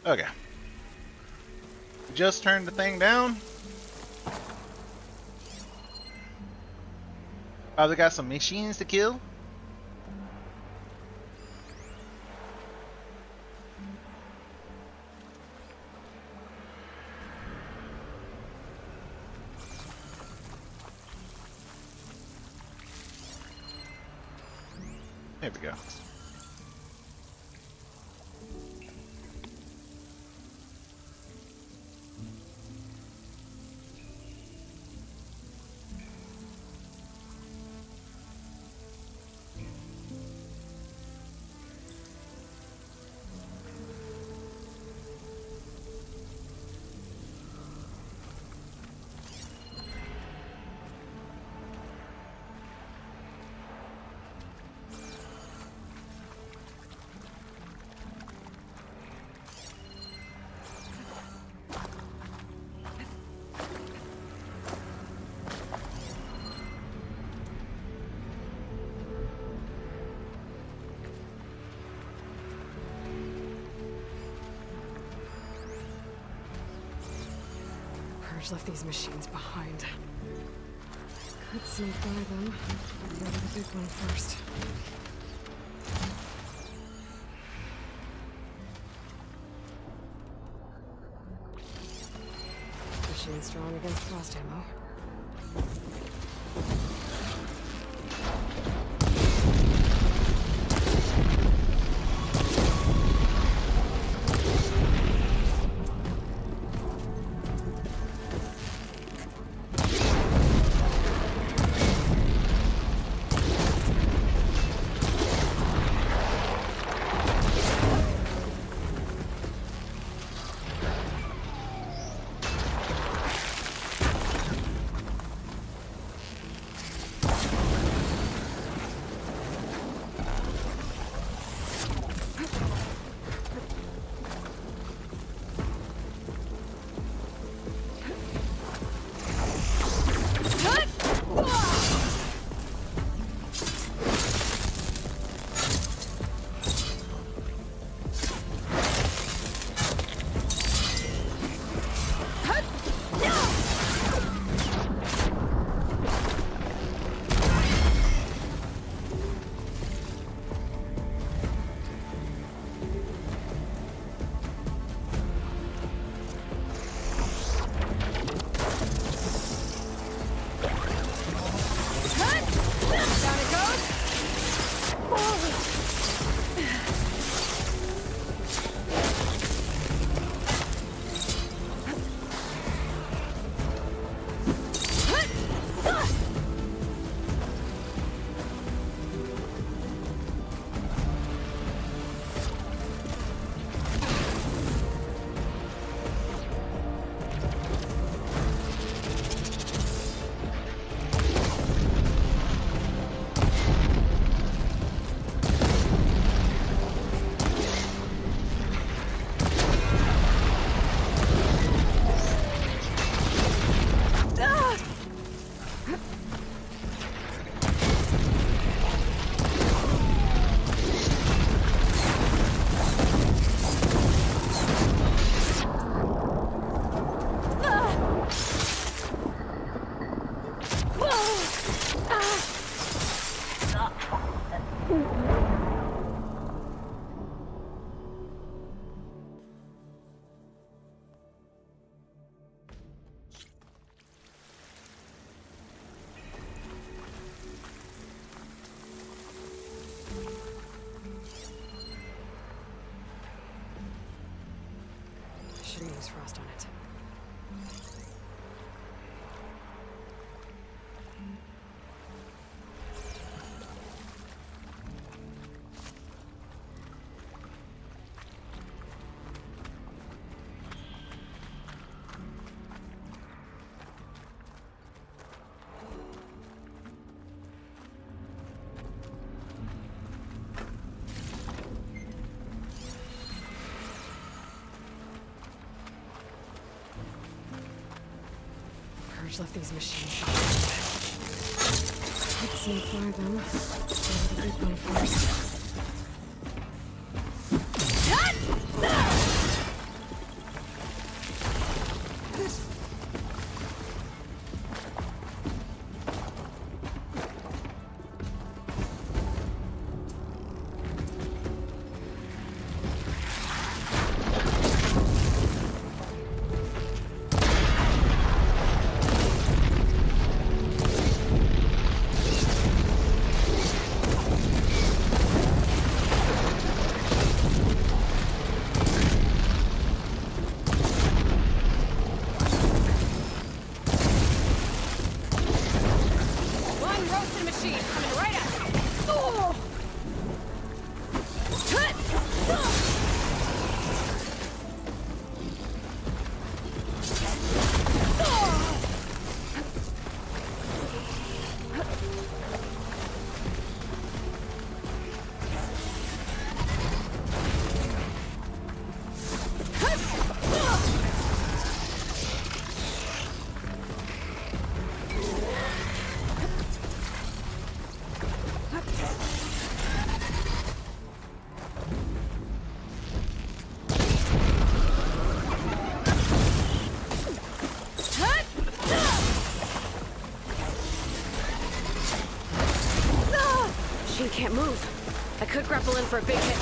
Okay. Just turned the thing down. Probably got some machines to kill. There we go. Left these machines behind. Could sneak by them. Go to the big one first. Machine strong against frost ammo. Shouldn't use frost on it. Left these machines behind. Let's sneak by them. Go to the big one first. can't move. I could grapple in for a big hit.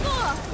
Ugh!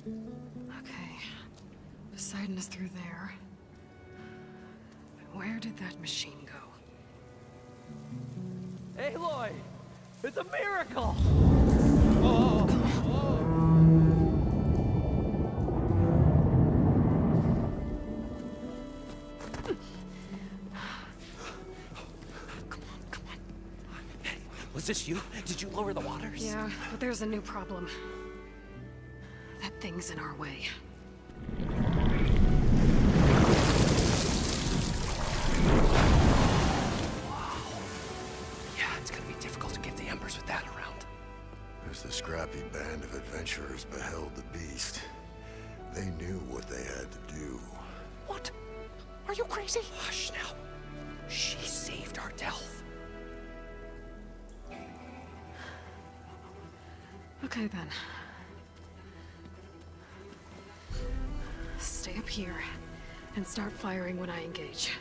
Okay. Poseidon is through there. Where did that machine go? Aloy! It's a miracle! Come on. Hey, was this you? Did you lower the waters? Yeah, but there's a new problem. That thing's in our way. Yeah, it's gonna be difficult to get the Embers with that around. As the scrappy band of adventurers beheld the beast, they knew what they had to do. What? Are you crazy? Hush now. She saved our Delph. Okay then. Stay up here and start firing when I engage.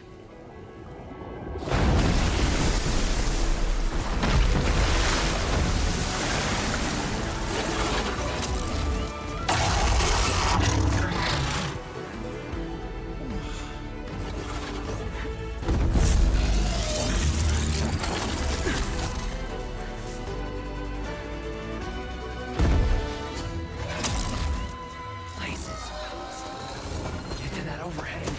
Get to that overhang.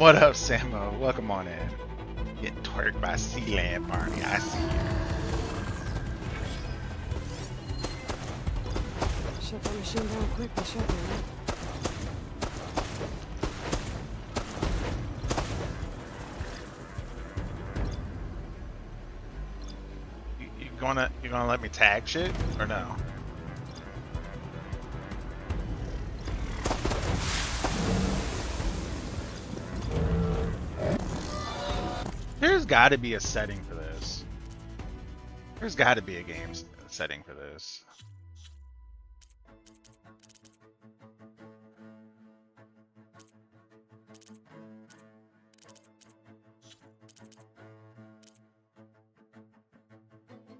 What up, Samo? Welcome on in. Get twerked by Sealand Barney. I see you. Shut that machine down quick and shut it. You gonna let me tag shit or no? There's got to be a setting for this. There's got to be a game setting for this.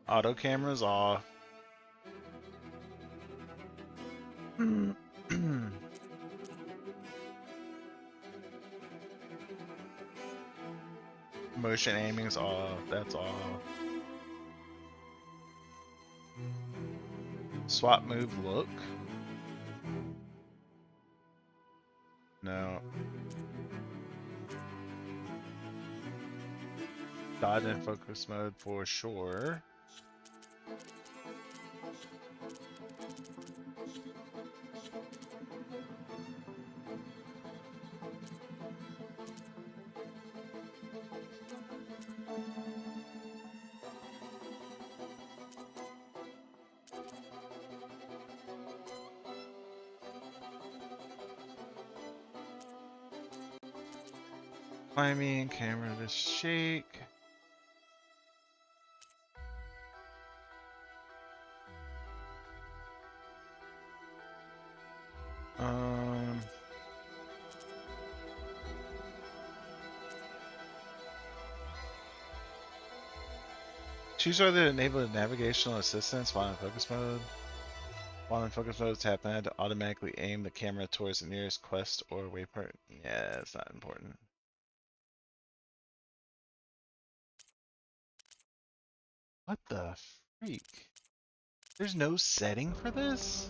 Auto cameras off. Motion aiming's off. That's off. Swap move look. No. Dodge and focus mode for sure. Climbing, camera to shake. Choose whether to enable navigational assistance while in focus mode. While in focus mode, tap N to automatically aim the camera towards the nearest quest or waypoint. Yeah, that's not important. What the freak? There's no setting for this?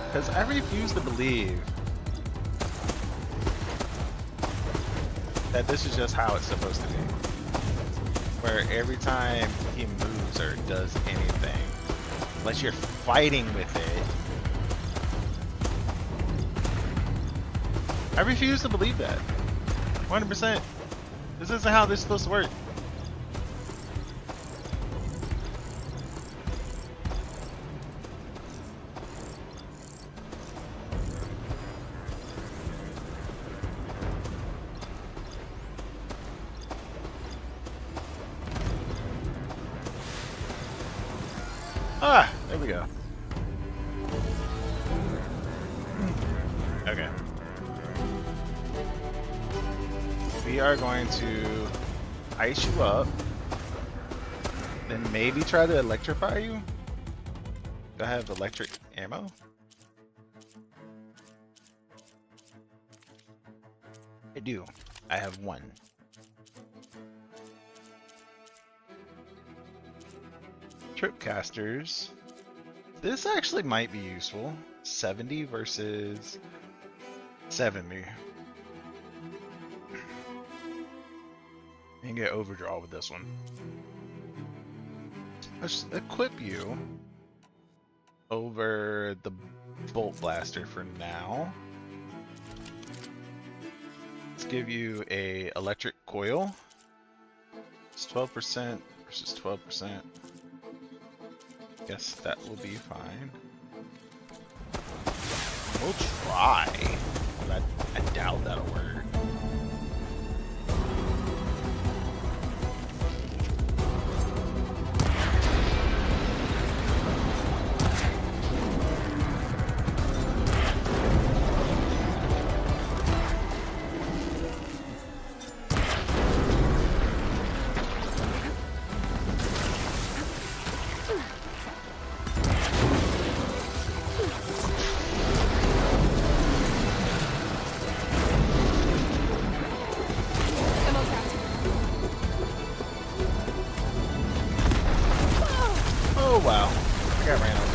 Because I refuse to believe that this is just how it's supposed to be. Where every time he moves or does anything, unless you're fighting with it. I refuse to believe that. 100%. This isn't how this is supposed to work. Ah, there we go. Okay. We are going to ice you up, then maybe try to electrify you. Do I have electric ammo? I do. I have one. Tripcasters. This actually might be useful. 70 versus 70. You can get overdraw with this one. Let's equip you over the bolt blaster for now. Let's give you a electric coil. It's 12% versus 12%. Guess that will be fine. We'll try, but I doubt that'll work. Oh wow. I got ran over.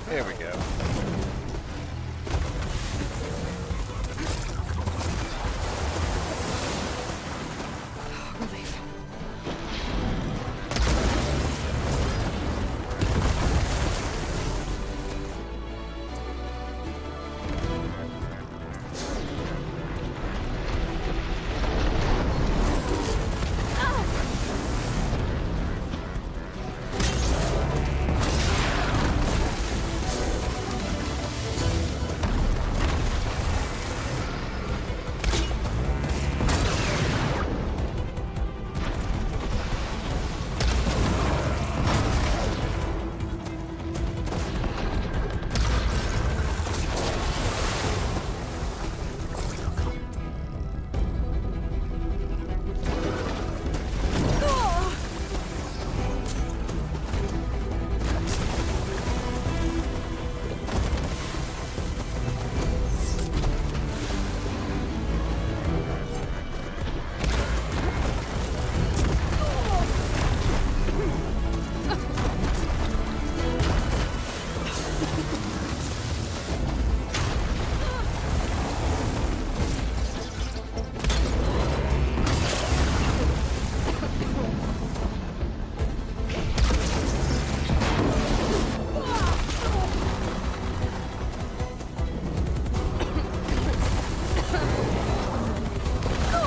There we go. Relief.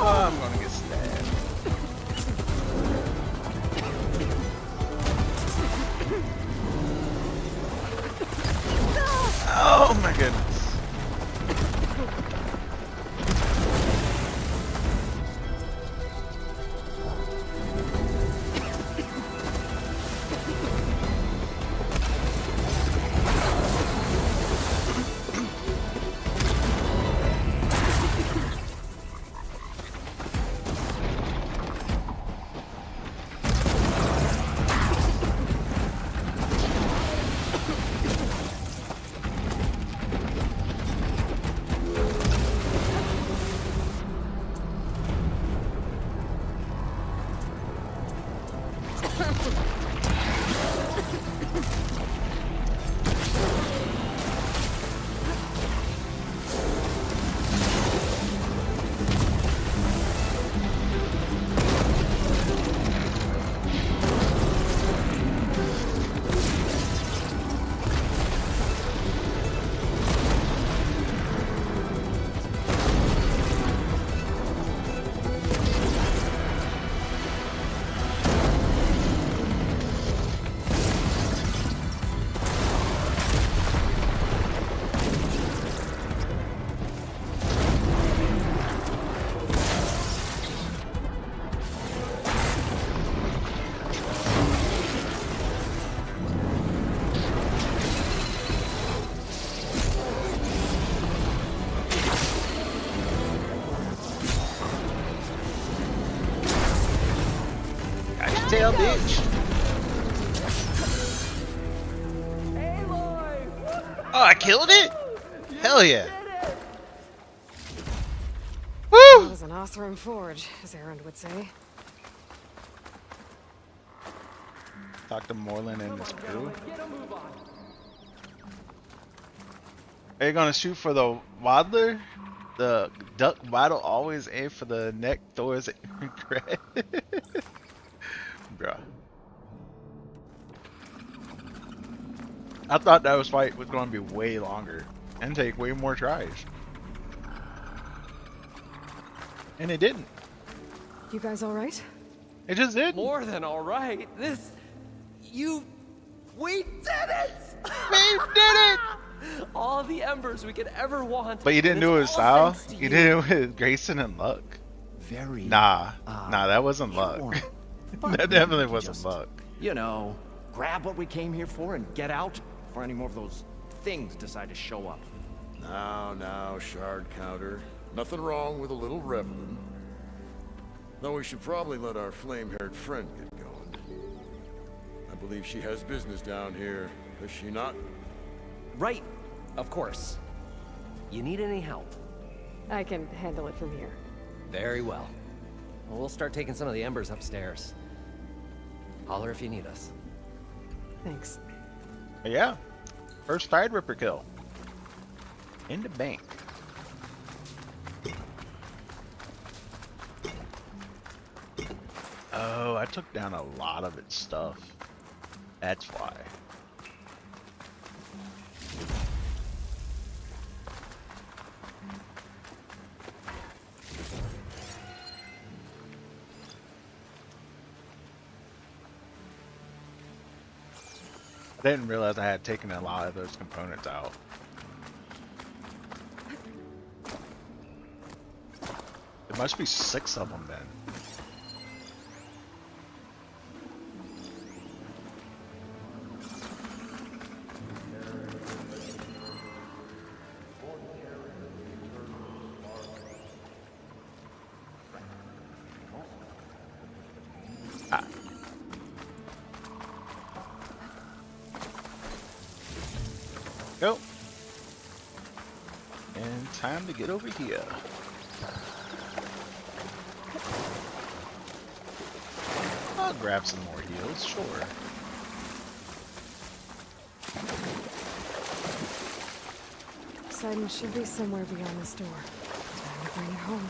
Oh, I'm gonna get stabbed. Oh my goodness. Tail, bitch. Oh, I killed it? Hell yeah. That Woo! was an Oseram forge, as Aaron would say. Dr. Moreland and his crew. Are you gonna shoot for the waddler? The duck waddle always aim for the neck, Thor's regret. Bruh. I thought that fight was going to be way longer and take way more tries. And it didn't. You guys all right? It just did. More than all right. We did it! We did it! All the embers we could ever want. But you didn't and do it with it's all style. thanks to You did it with Grayson and luck. Very. Nah, that wasn't luck. warm. That definitely wasn't Just, luck. You know, grab what we came here for and get out before any more of those things decide to show up. Now, shard counter. Nothing wrong with a little reveling. Though we should probably let our flame-haired friend get going. I believe she has business down here, does she not? Right, of course. You need any help? I can handle it from here. Very well. We'll start taking some of the embers upstairs. Holler if you need us. Thanks. Yeah. First Tide Ripper kill. In the bank. Oh, I took down a lot of its stuff. That's why. I didn't realize I had taken a lot of those components out. There must be 6 of them then. Ah. Go. And time to get over here. I'll grab some more heals, sure. Poseidon should be somewhere beyond this door. Time to bring it home.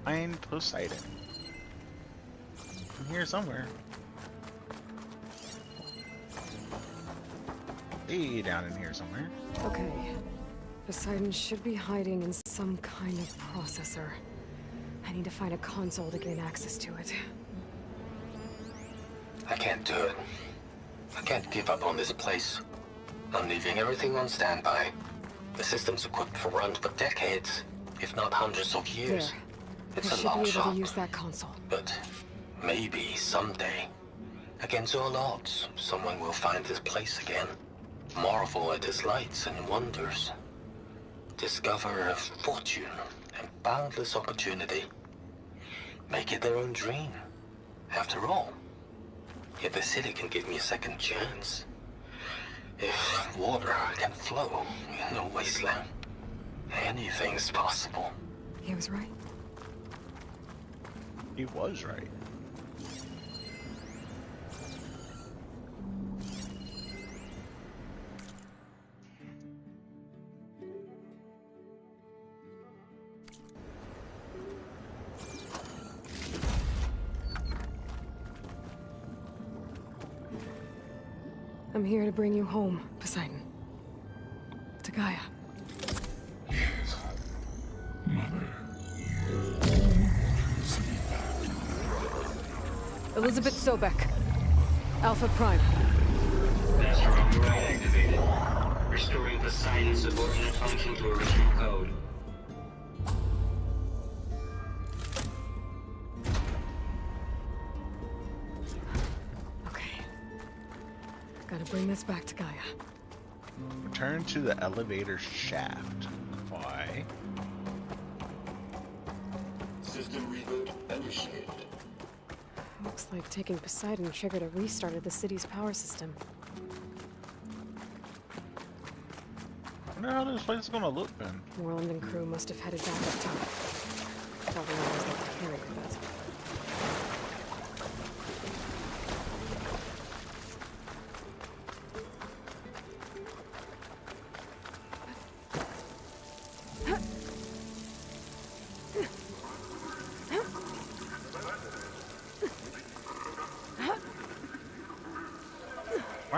Find Poseidon. I'm here somewhere. Hey, down in here somewhere. Okay. Poseidon should be hiding in some kind of processor. I need to find a console to gain access to it. I can't do it. I can't give up on this place. I'm leaving everything on standby. The system's equipped for runs for decades, if not hundreds of years. There. It's I a should long be able shot, to use that console. but maybe someday, against all odds, someone will find this place again. Marvel at its lights and wonders. Discover a fortune and boundless opportunity. Make it their own dream. After all, if the city can give me a second chance, if water can flow in a wasteland, anything's possible. He was right. He was right. I'm here to bring you home, Poseidon. To Gaia. Elizabeth Sobek. Alpha Prime. Master override activated. Restoring Poseidon's subordinate function to original code. Okay. Gotta bring this back to Gaia. Return to the elevator shaft. Why? System reboot initiated. Looks like taking Poseidon triggered a restart of the city's power system. I wonder how this place is gonna look then. Moreland and crew must have headed back up top. Probably knows that the carrier does.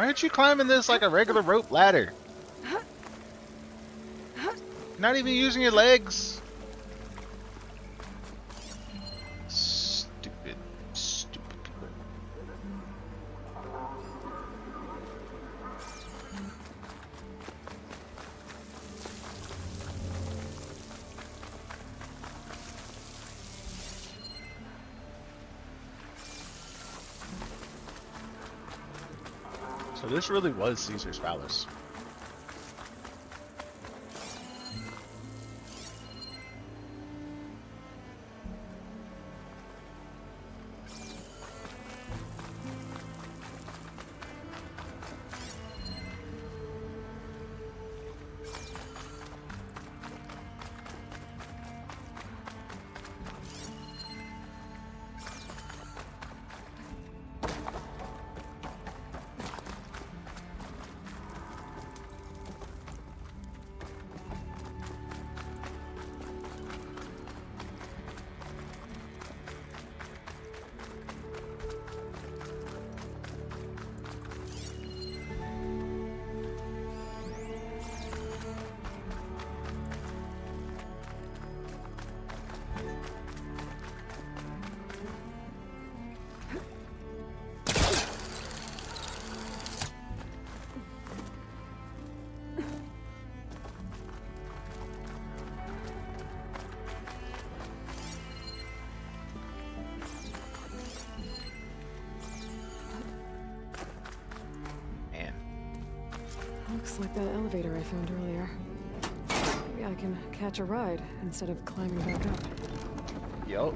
Why aren't you climbing this like a regular rope ladder? Not even using your legs. Stupid, stupid people. So this really was Caesar's palace. Looks like that elevator I found earlier. Maybe I can catch a ride instead of climbing back up. Yup.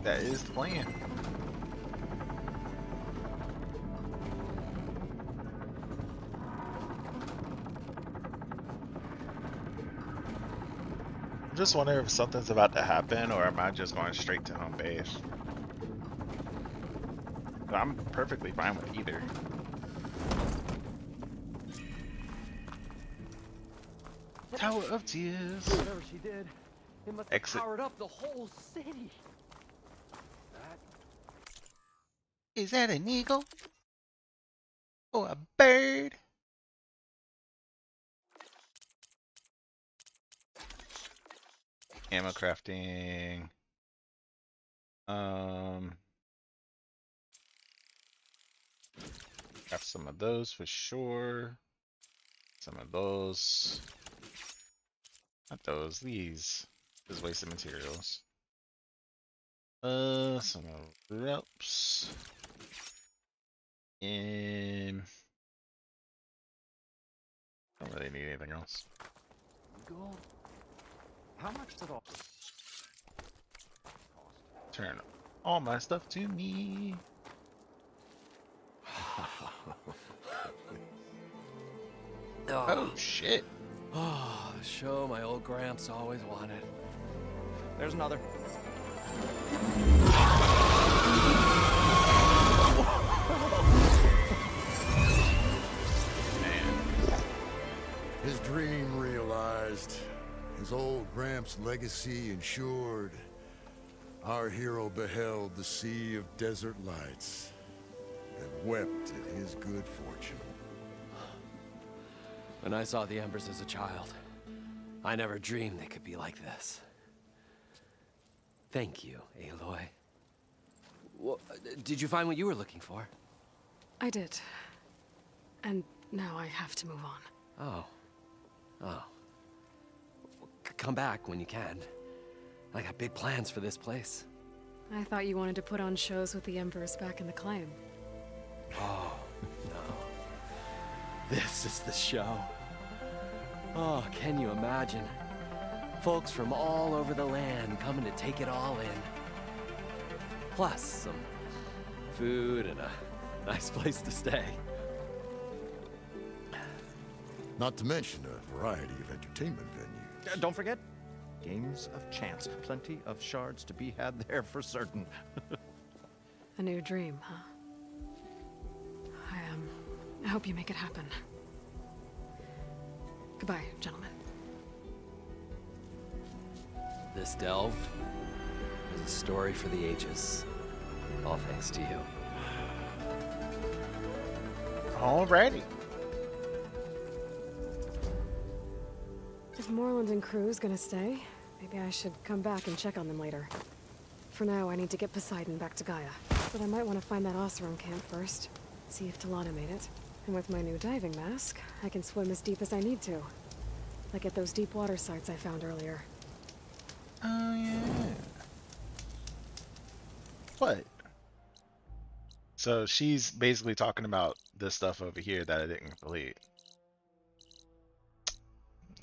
That is the plan. I'm just wondering if something's about to happen or am I just going straight to home base? I'm perfectly fine with either. Tower of Tears. Whatever she did, it must have Exit. powered up the whole city. Is that an eagle? Or a bird? Ammo crafting. Got some of those for sure. Some of those. Not those, these. Just wasted materials. Some of ropes. And don't really need anything else. Gold. How much did all? Turn all my stuff to me. Oh shit. Oh, the show my old Gramps always wanted. There's another. His dream realized, his old Gramps' legacy ensured. Our hero beheld the sea of desert lights and wept at his good fortune. When I saw the embers as a child, I never dreamed they could be like this. Thank you, Aloy. Well, did you find what you were looking for? I did. And now I have to move on. Oh. Oh. Come back when you can. I got big plans for this place. I thought you wanted to put on shows with the Emperors back in the claim. Oh, no. This is the show. Oh, can you imagine? Folks from all over the land coming to take it all in. Plus some food and a nice place to stay. Not to mention a variety of entertainment venues. Don't forget, games of chance. Plenty of shards to be had there for certain. A new dream, huh? I hope you make it happen. Goodbye, gentlemen. This delve is a story for the ages. All thanks to you. Alrighty. If Moreland and crew's gonna stay, maybe I should come back and check on them later. For now, I need to get Poseidon back to Gaia. But I might want to find that Oseram camp first. See if Talana made it. And with my new diving mask, I can swim as deep as I need to. Like at those deep water sites I found earlier. Oh, yeah. What? So she's basically talking about this stuff over here that I didn't complete.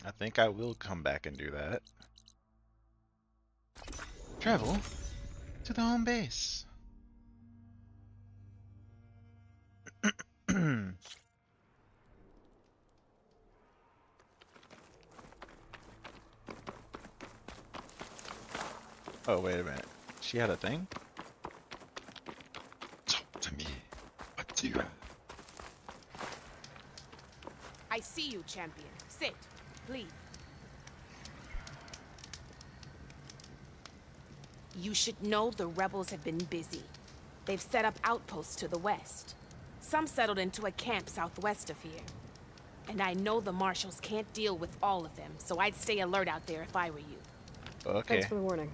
I think I will come back and do that. Travel to the home base. Oh, wait a minute. She had a thing? Talk to me. What do you... I see you, champion. Sit, please. You should know the rebels have been busy. They've set up outposts to the west. Some settled into a camp southwest of here. And I know the marshals can't deal with all of them, so I'd stay alert out there if I were you. Okay. Thanks for the warning.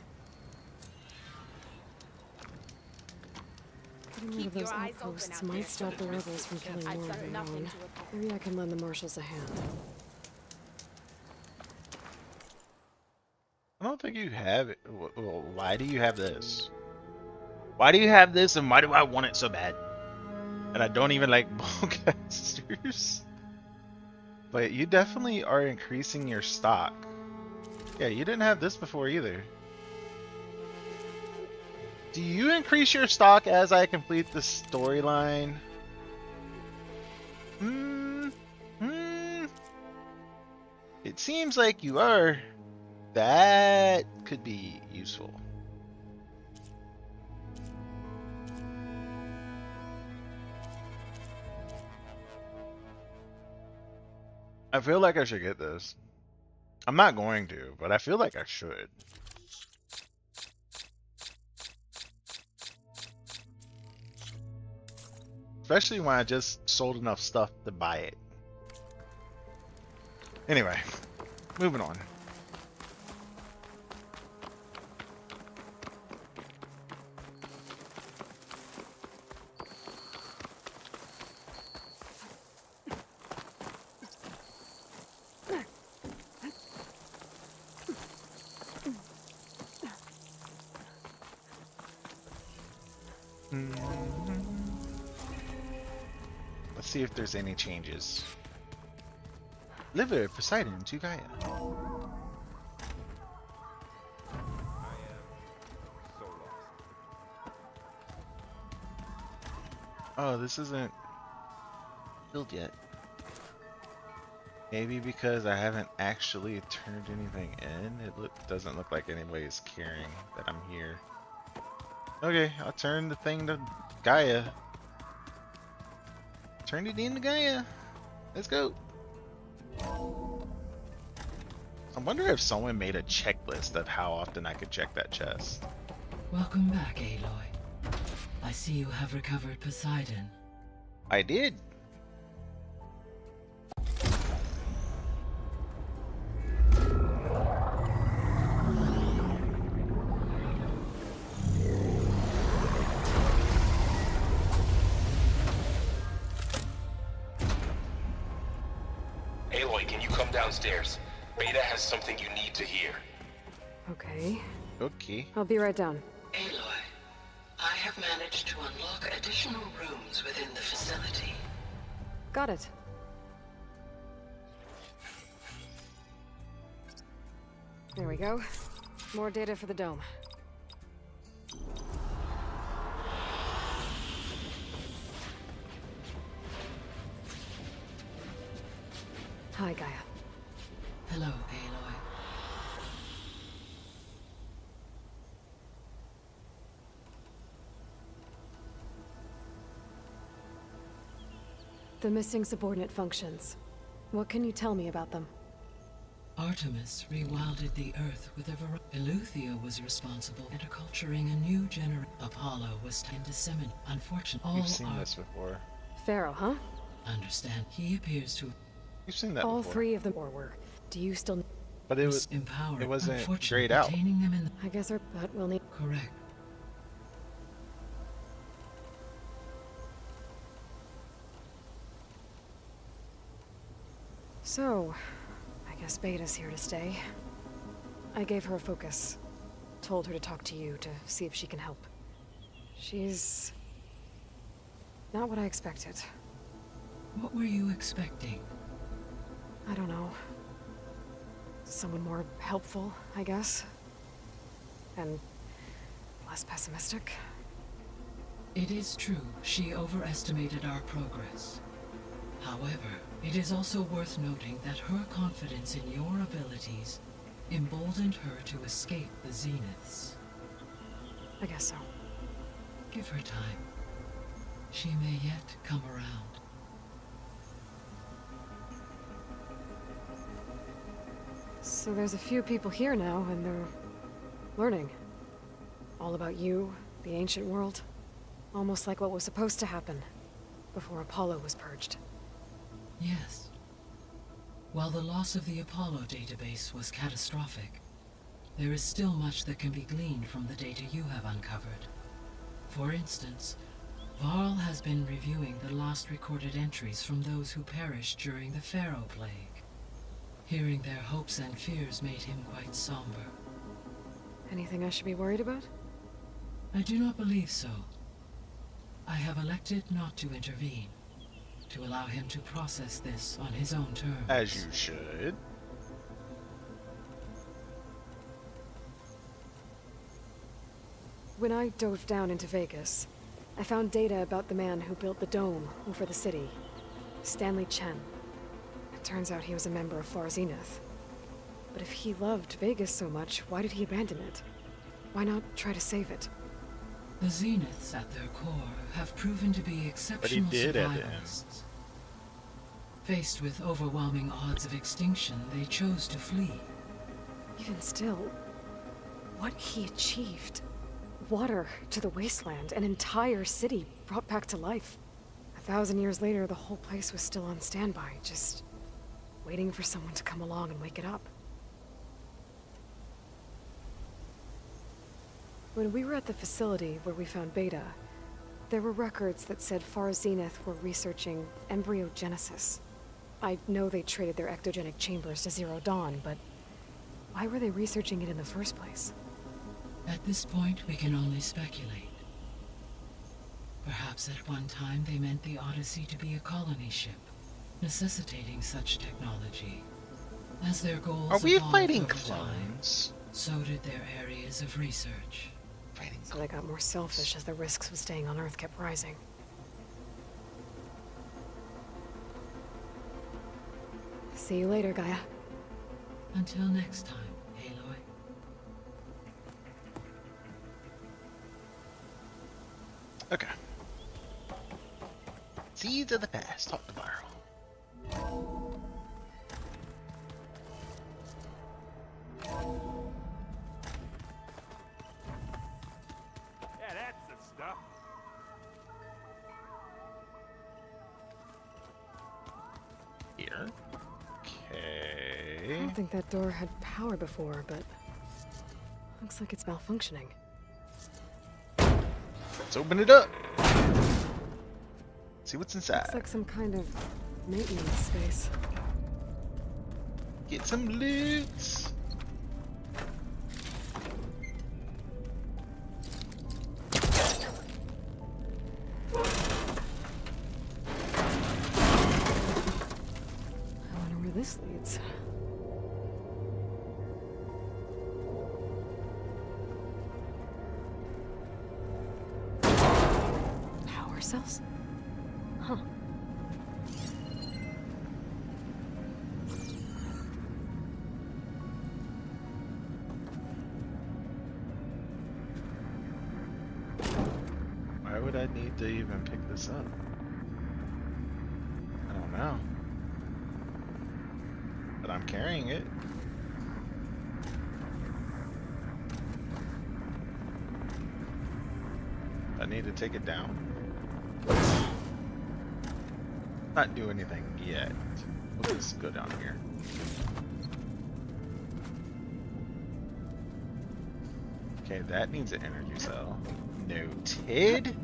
Getting rid of those outposts might stop the rebels from killing more of their own. Maybe I can lend the marshals a hand. I don't think you have it. Well, why do you have this? Why do you have this and why do I want it so bad? And I don't even like bowcasters. But you definitely are increasing your stock. Yeah, you didn't have this before either. Do you increase your stock as I complete the storyline? It seems like you are. That could be useful. I feel like I should get this. I'm not going to, but I feel like I should. Especially when I just sold enough stuff to buy it. Anyway, moving on. Let's see if there's any changes. Deliver Poseidon to Gaia. Oh, this isn't built yet. Maybe because I haven't actually turned anything in. It doesn't look like anybody's caring that I'm here. Okay, I'll turn the thing to Gaia. Turn it into Gaia. Let's go. I wonder if someone made a checklist of how often I could check that chest. Welcome back, Aloy. I see you have recovered Poseidon. I did. Aloy, can you come downstairs? Beta has something you need to hear. Okay. Okay. I'll be right down. Aloy, I have managed to unlock additional rooms within the facility. Got it. There we go. More data for the dome. Hi, Gaia. Hello, Aloy. The missing subordinate functions. What can you tell me about them? Artemis rewilded the Earth with a variety. Eleuthia was responsible for interculturing a new generation. Apollo was time to disseminate. Unfortunately, You've seen this before. Pharaoh, huh? Understand? He appears to You've seen that All before. three of them were. Do you still... But it was empowered. it wasn't Unfortunately, grayed out. retaining them in the... I guess our but we'll need... Correct. So, I guess Beta's here to stay. I gave her a focus. Told her to talk to you to see if she can help. She's... not what I expected. What were you expecting? I don't know. Someone more helpful, I guess. And less pessimistic. It is true, she overestimated our progress. However, it is also worth noting that her confidence in your abilities emboldened her to escape the Zeniths. I guess so. Give her time. She may yet come around. So there's a few people here now, and they're learning. All about you, the ancient world. Almost like what was supposed to happen before Apollo was purged. Yes. While the loss of the Apollo database was catastrophic, there is still much that can be gleaned from the data you have uncovered. For instance, Varl has been reviewing the last recorded entries from those who perished during the Pharaoh Plague. Hearing their hopes and fears made him quite somber. Anything I should be worried about? I do not believe so. I have elected not to intervene, to allow him to process this on his own terms. As you should. When I dove down into Vegas, I found data about the man who built the dome over the city, Stanley Chen. It turns out he was a member of Far Zenith. But if he loved Vegas so much, why did he abandon it? Why not try to save it? The Zeniths, at their core, have proven to be exceptional did at the end. survivalists. Faced with overwhelming odds of extinction, they chose to flee. Even still, what he achieved. Water to the wasteland, an entire city brought back to life. 1,000 years later, the whole place was still on standby, just waiting for someone to come along and wake it up. When we were at the facility where we found Beta, there were records that said Far Zenith were researching embryogenesis. I know they traded their ectogenic chambers to Zero Dawn, but why were they researching it in the first place? At this point, we can only speculate. Perhaps at one time they meant the Odyssey to be a colony ship, necessitating such technology. As their goals Are we evolved fighting over time, clones? so did their areas of research. So they got more selfish as the risks of staying on Earth kept rising. See you later, Gaia. Until next time, Aloy. Okay. Seeds of the past. Talk to Viral. Yeah, that's the stuff. Here. I Okay. don't think that door had power before, but looks like it's malfunctioning. Let's open it up. See what's inside. Looks like some kind of maintenance space. Get some loot. I wonder where this leads. Power cells? Huh. Why would I need to even pick this up? I don't know. But I'm carrying it. I need to take it down. Not do anything yet. We'll just go down here. Okay, that needs an energy cell. Noted.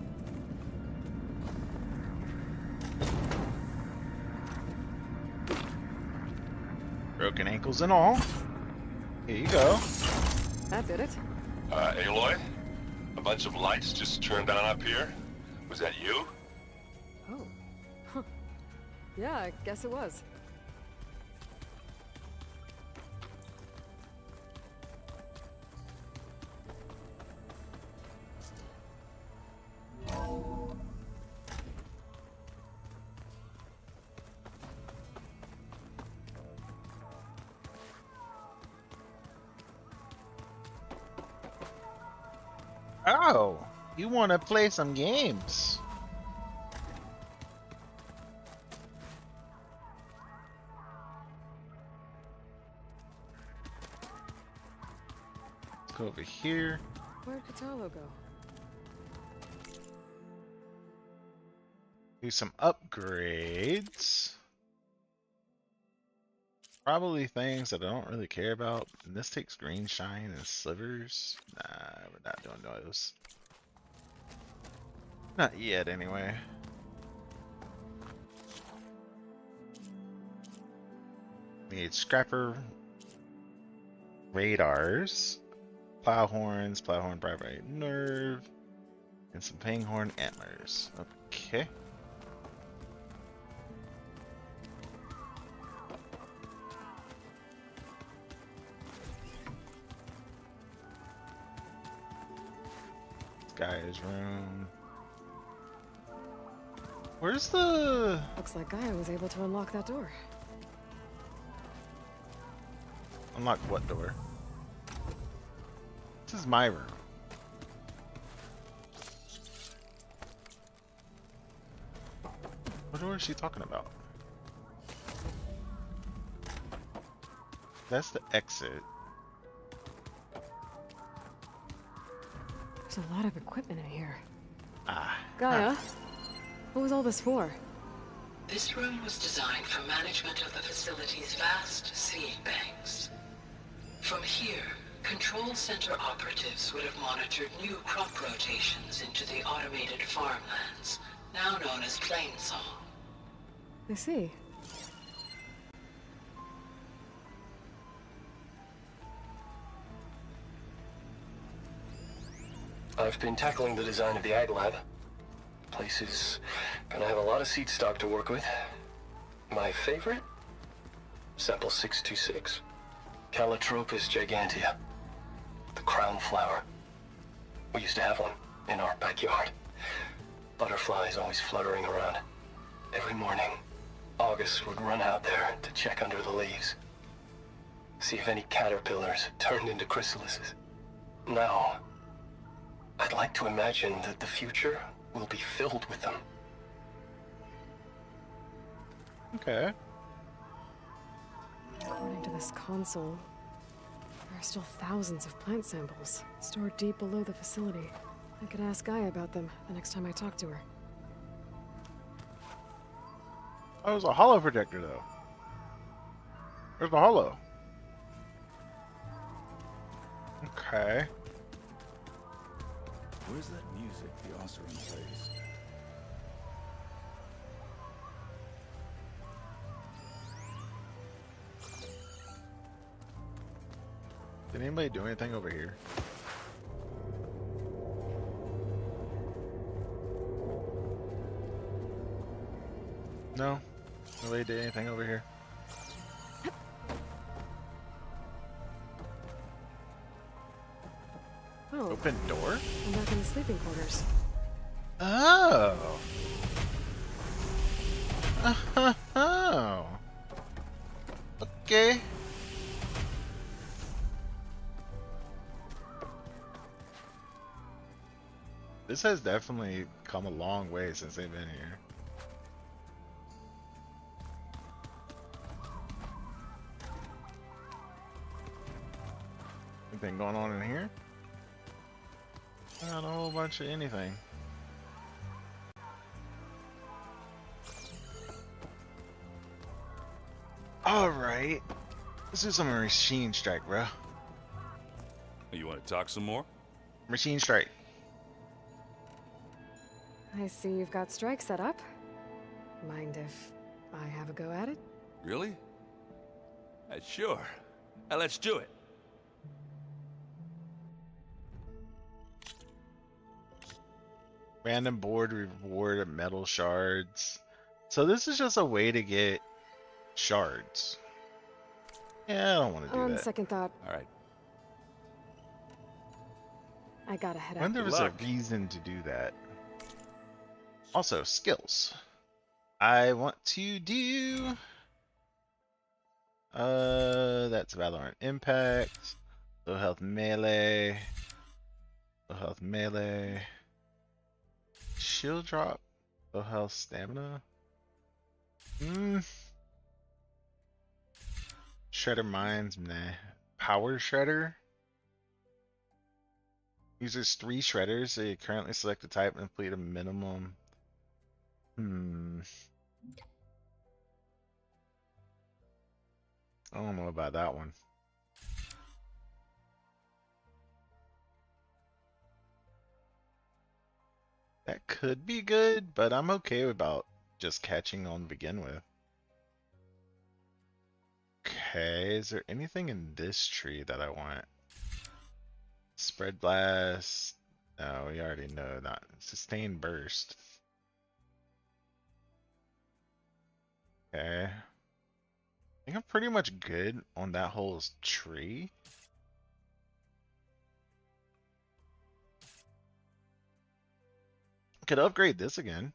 Broken ankles and all. Here you go. That did it. Aloy? A bunch of lights just turned on up here? Was that you? Oh. Huh. Yeah, I guess it was. Oh, you want to play some games? Let's go over here. Where'd Katalo go? Do some upgrades. Probably things that I don't really care about. And this takes green shine and slivers. Nah, we're not doing those. Not yet, anyway. Need scrapper radars, plow horns, plowhorn bright nerve, and some panghorn antlers. Okay. Guy's room. Where's the... Looks like Gaia was able to unlock that door. Unlock what door? This is my room. What door is she talking about? That's the exit. There's a lot of equipment in here. Ah. Gaia, what was all this for? This room was designed for management of the facility's vast seed banks. From here, control center operatives would have monitored new crop rotations into the automated farmlands, now known as Plainsong. I see. I've been tackling the design of the Ag Lab. Place is gonna have a lot of seed stock to work with. My favorite? Sample 626. Calotropis gigantea. The crown flower. We used to have one in our backyard. Butterflies always fluttering around. Every morning, August would run out there to check under the leaves. See if any caterpillars turned into chrysalises. Now, I'd like to imagine that the future will be filled with them. Okay. According to this console, there are still thousands of plant samples stored deep below the facility. I could ask Gaia about them the next time I talk to her. Oh, it was a hollow projector, though. Where's the hollow? Okay. Where's that music the Oseram plays? Did anybody do anything over here? No? Nobody did anything over here? Oh, Open door? I'm back in the sleeping quarters. Oh! Oh! Okay. This has definitely come a long way since they've been here. Anything going on in here? Not a whole bunch of anything. Alright. Let's do some machine strike, bro. You want to talk some more? Machine strike. I see you've got strike set up. Mind if I have a go at it? Really? Sure. Let's do it. Random board reward of metal shards. So this is just a way to get shards. Yeah, I don't want to do On that. second thought, All right. I gotta head When out. there was a reason to do that. Also, skills. I want to do... that's Valorant Impact. Low health melee. Low health melee. Shield drop. Low health stamina. Shredder mines, nah. Power shredder. Uses 3 shredders, so you currently select a type and complete a minimum. I don't know about that one. That could be good, but I'm okay about just catching on to begin with. Okay, is there anything in this tree that I want? Spread blast. No, we already know that. Sustained burst. Okay. I think I'm pretty much good on that whole tree. Could upgrade this again.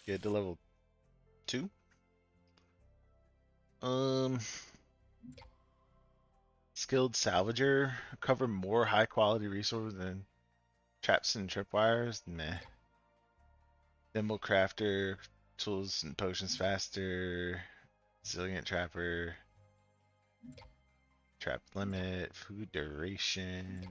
Get to level 2. Skilled salvager. Cover more high quality resources than traps and tripwires. Meh. Thimble crafter. Tools and potions faster. Resilient trapper. Trap limit. Food duration.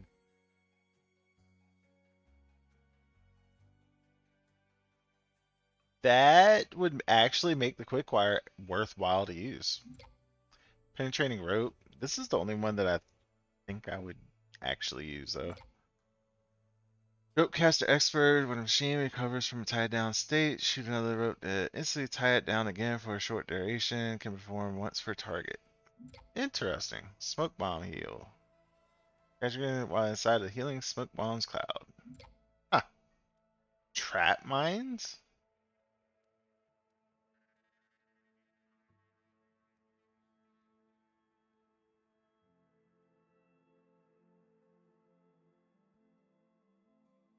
That would actually make the quick wire worthwhile to use. Penetrating rope. This is the only one that I think I would actually use though. Rope caster expert. When a machine recovers from a tied down state, shoot another rope to instantly tie it down again for a short duration. Can perform once per target. Interesting. Smoke bomb heal. Graduated while inside a healing smoke bombs cloud. Huh. Trap mines?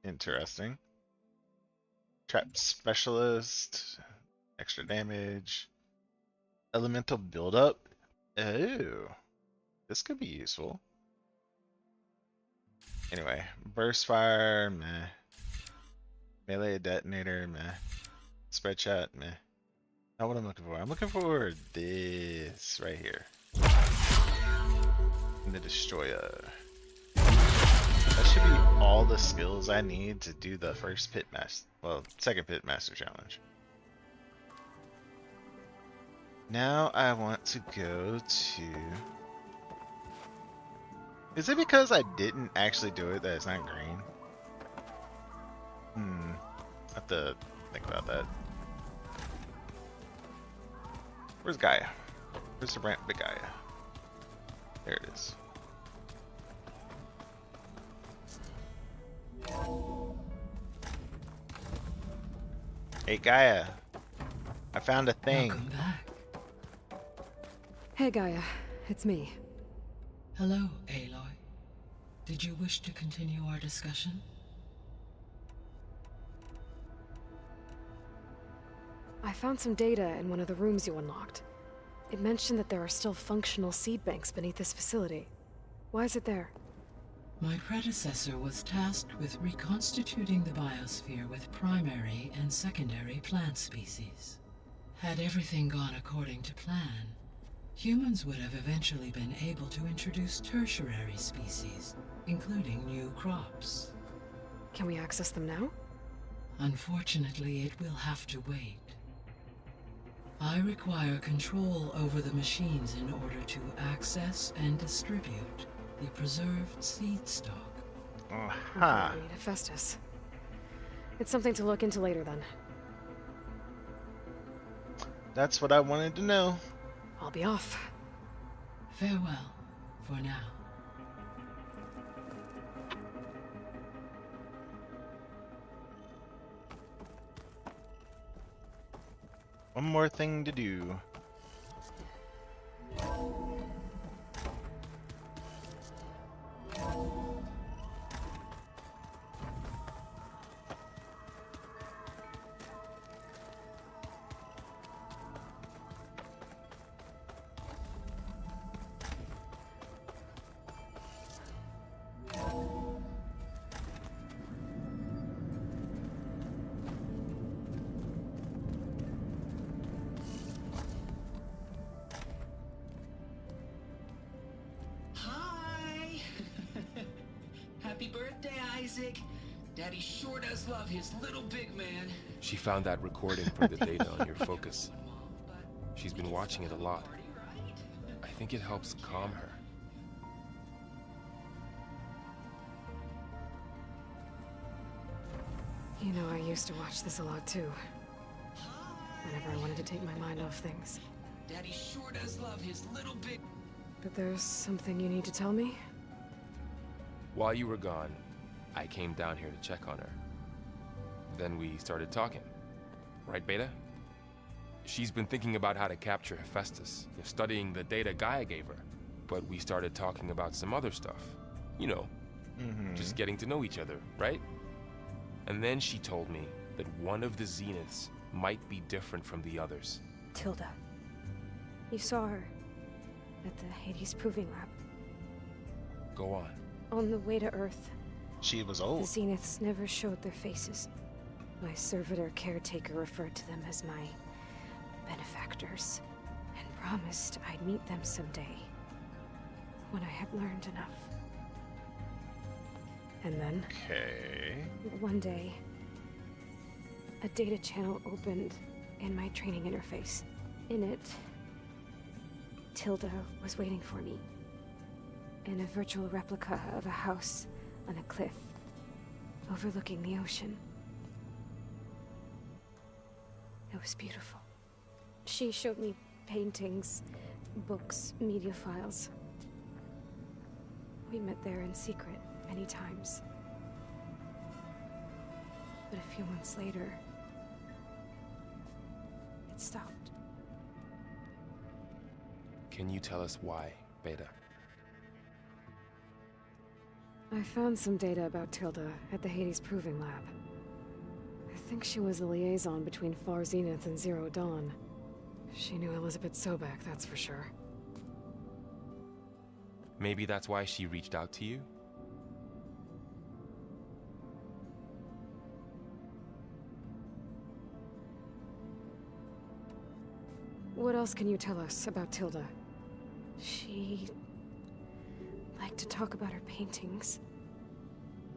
Interesting. Trap specialist. Extra damage. Elemental buildup. Oh. This could be useful. Anyway. Burst fire. Meh. Melee detonator. Meh. Spread shot. Meh. Not what I'm looking for. I'm looking for this right here. And the destroyer. That should be all the skills I need to do the first second pit master challenge. Now I want to go to... Is it because I didn't actually do it that it's not green? I have to think about that. Where's Gaia? Where's the ramp big Gaia? There it is. Hey Gaia, I found a thing. Welcome back. Hey Gaia, it's me. Hello, Aloy. Did you wish to continue our discussion? I found some data in one of the rooms you unlocked. It mentioned that there are still functional seed banks beneath this facility. Why is it there? My predecessor was tasked with reconstituting the biosphere with primary and secondary plant species. Had everything gone according to plan, humans would have eventually been able to introduce tertiary species, including new crops. Can we access them now? Unfortunately, it will have to wait. I require control over the machines in order to access and distribute the preserved seed stock. Aha. We need Hephaestus. It's something to look into later then. That's what I wanted to know. I'll be off. Farewell, for now. One more thing to do. Hi! Happy birthday, Isaac. Daddy sure does love his little big man. She found that recording from the data on your focus. She's been watching it a lot. I think it helps calm her. You know, I used to watch this a lot too. Whenever I wanted to take my mind off things. Daddy sure does love his little big... But there's something you need to tell me? While you were gone, I came down here to check on her. Then we started talking. Right, Beta? She's been thinking about how to capture Hephaestus, studying the data Gaia gave her. But we started talking about some other stuff. You know, just getting to know each other, right? And then she told me that one of the Zeniths might be different from the others. Tilda. You saw her at the Hades Proving Lab. Go on. On the way to Earth. She was old. The Zeniths never showed their faces. My servitor caretaker referred to them as my benefactors, and promised I'd meet them someday, when I had learned enough. And then? Okay. One day, a data channel opened in my training interface. In it, Tilda was waiting for me, in a virtual replica of a house on a cliff, overlooking the ocean. It was beautiful. She showed me paintings, books, media files. We met there in secret many times. But a few months later, it stopped. Can you tell us why, Beta? I found some data about Tilda at the Hades Proving Lab. I think she was the liaison between Far Zenith and Zero Dawn. She knew Elizabeth Sobek, that's for sure. Maybe that's why she reached out to you? What else can you tell us about Tilda? She liked to talk about her paintings.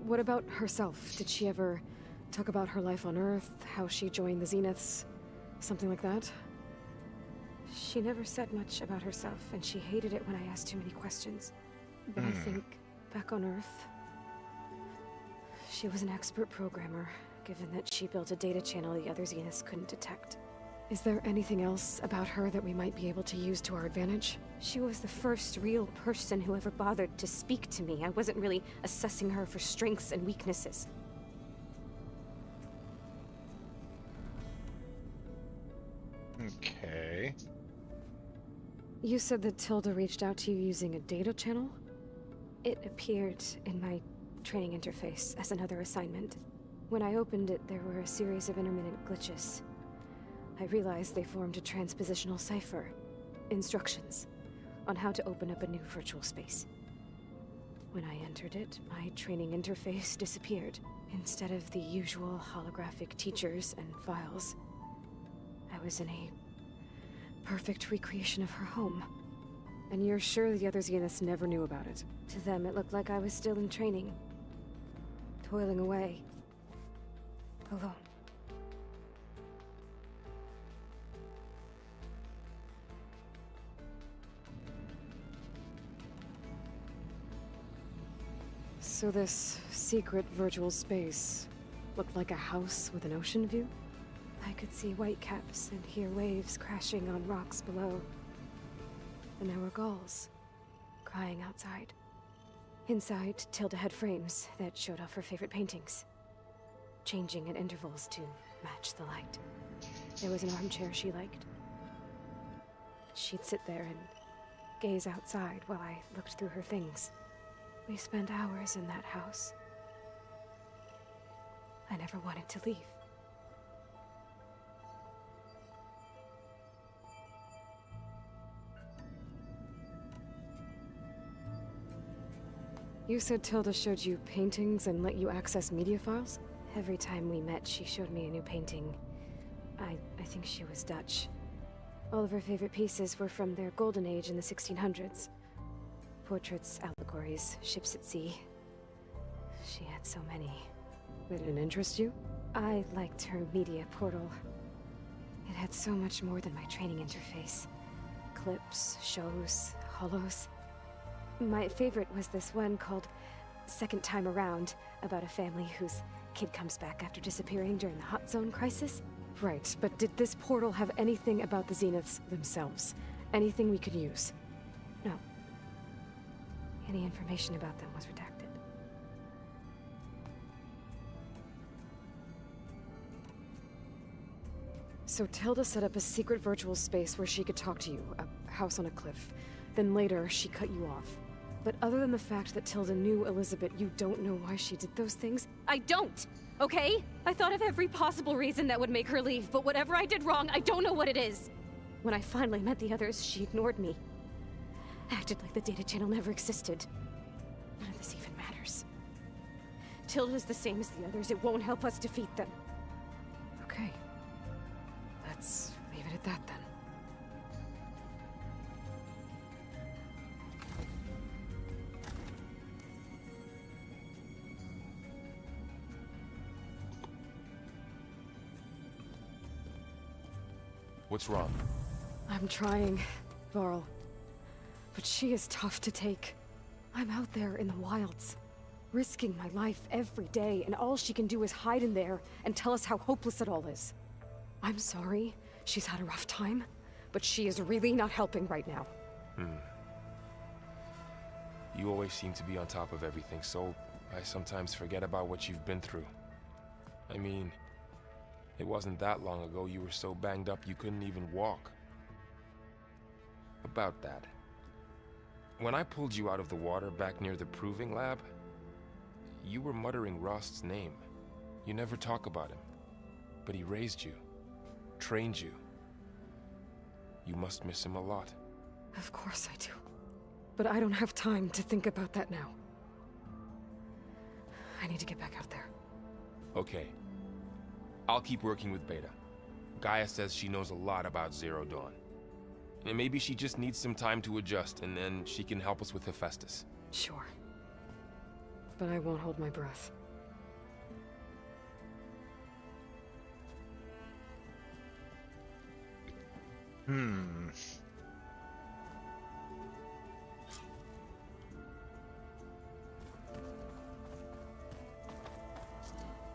What about herself? Did she ever talk about her life on Earth, how she joined the Zeniths, something like that? She never said much about herself, and she hated it when I asked too many questions. But I think, back on Earth, she was an expert programmer, given that she built a data channel the other Zeniths couldn't detect. Is there anything else about her that we might be able to use to our advantage? She was the first real person who ever bothered to speak to me. I wasn't really assessing her for strengths and weaknesses. Okay. You said that Tilda reached out to you using a data channel? It appeared in my training interface as another assignment. When I opened it, there were a series of intermittent glitches. I realized they formed a transpositional cipher. Instructions on how to open up a new virtual space. When I entered it, my training interface disappeared. Instead of the usual holographic teachers and files, I was in a perfect recreation of her home. And you're sure the other Zeniths never knew about it? To them, it looked like I was still in training. Toiling away. Alone. So this secret virtual space looked like a house with an ocean view? I could see whitecaps and hear waves crashing on rocks below. And there were gulls crying outside. Inside, Tilda had frames that showed off her favorite paintings, changing at intervals to match the light. There was an armchair she liked. She'd sit there and gaze outside while I looked through her things. We spent hours in that house. I never wanted to leave. You said Tilda showed you paintings and let you access media files? Every time we met, she showed me a new painting. I think she was Dutch. All of her favorite pieces were from their golden age in the 1600s. Portraits, allegories, ships at sea. She had so many. They didn't interest you? I liked her media portal. It had so much more than my training interface. Clips, shows, holos. My favorite was this one called Second Time Around, about a family whose kid comes back after disappearing during the Hot Zone crisis. Right, but did this portal have anything about the Zeniths themselves? Anything we could use? No. Any information about them was redacted. So Tilda set up a secret virtual space where she could talk to you, a house on a cliff. Then later, she cut you off. But other than the fact that Tilda knew Elizabeth, you don't know why she did those things? I don't! Okay? I thought of every possible reason that would make her leave, but whatever I did wrong, I don't know what it is. When I finally met the others, she ignored me. Acted like the data channel never existed. None of this even matters. Tilda's the same as the others. It won't help us defeat them. Okay. Let's leave it at that then. What's wrong? I'm trying, Varl. But she is tough to take. I'm out there in the wilds, risking my life every day, and all she can do is hide in there and tell us how hopeless it all is. I'm sorry, she's had a rough time, but she is really not helping right now. You always seem to be on top of everything, so I sometimes forget about what you've been through. I mean, it wasn't that long ago you were so banged up you couldn't even walk. About that. When I pulled you out of the water back near the proving lab, you were muttering Rost's name. You never talk about him. But he raised you, trained you. You must miss him a lot. Of course I do. But I don't have time to think about that now. I need to get back out there. Okay. I'll keep working with Beta. Gaia says she knows a lot about Zero Dawn. And maybe she just needs some time to adjust, and then she can help us with Hephaestus. Sure. But I won't hold my breath.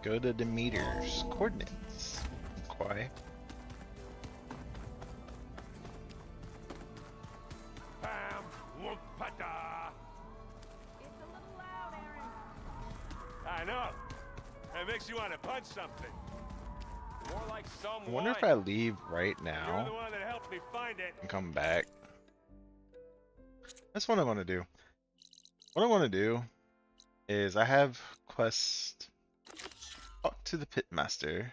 Go to Demeter's coordinates. Quiet. It's a little loud, Aaron. I know. It makes you want to punch something. More like someone. I wonder if I leave right You're now the one that helped me find it. and come back. That's what I want to do. What I want to do is I have quest talk to the pitmaster.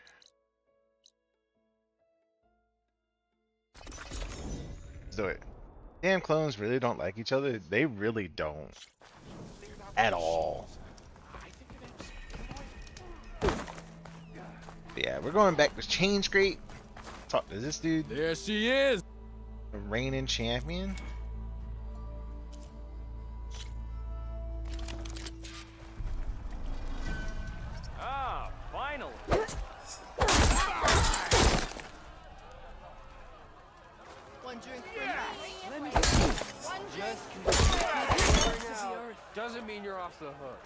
Let's do it. Damn, clones really don't like each other. They really don't. At all. But yeah, we're going back to Change Great. Talk to this dude. There she is. The reigning champion. Ah, finally. One drink for me. Let me One drink. Doesn't mean you're off the hook.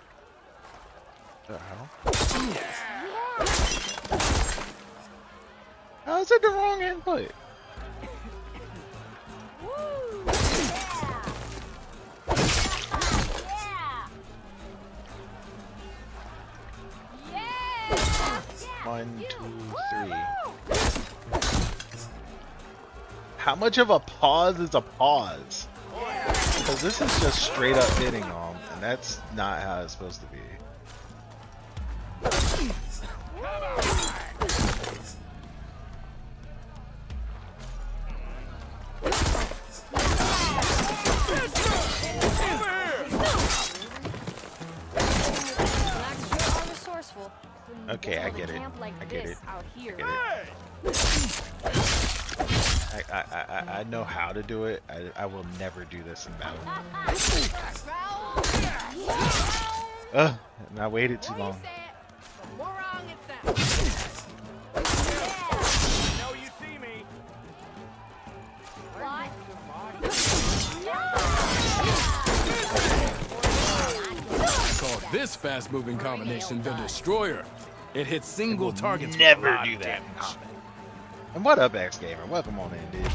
The hell? How is it the wrong input? One, two, three. How much of a pause is a pause? Because this is just straight up hitting them, and that's not how it's supposed to be. Okay, I get it. I get it. I get it. I know how to do it. I will never do this in battle. Ugh, and I waited too long. Call this fast-moving combination the Destroyer. It hits single targets. Never do that. And what up, X Gamer? Welcome on in, dude.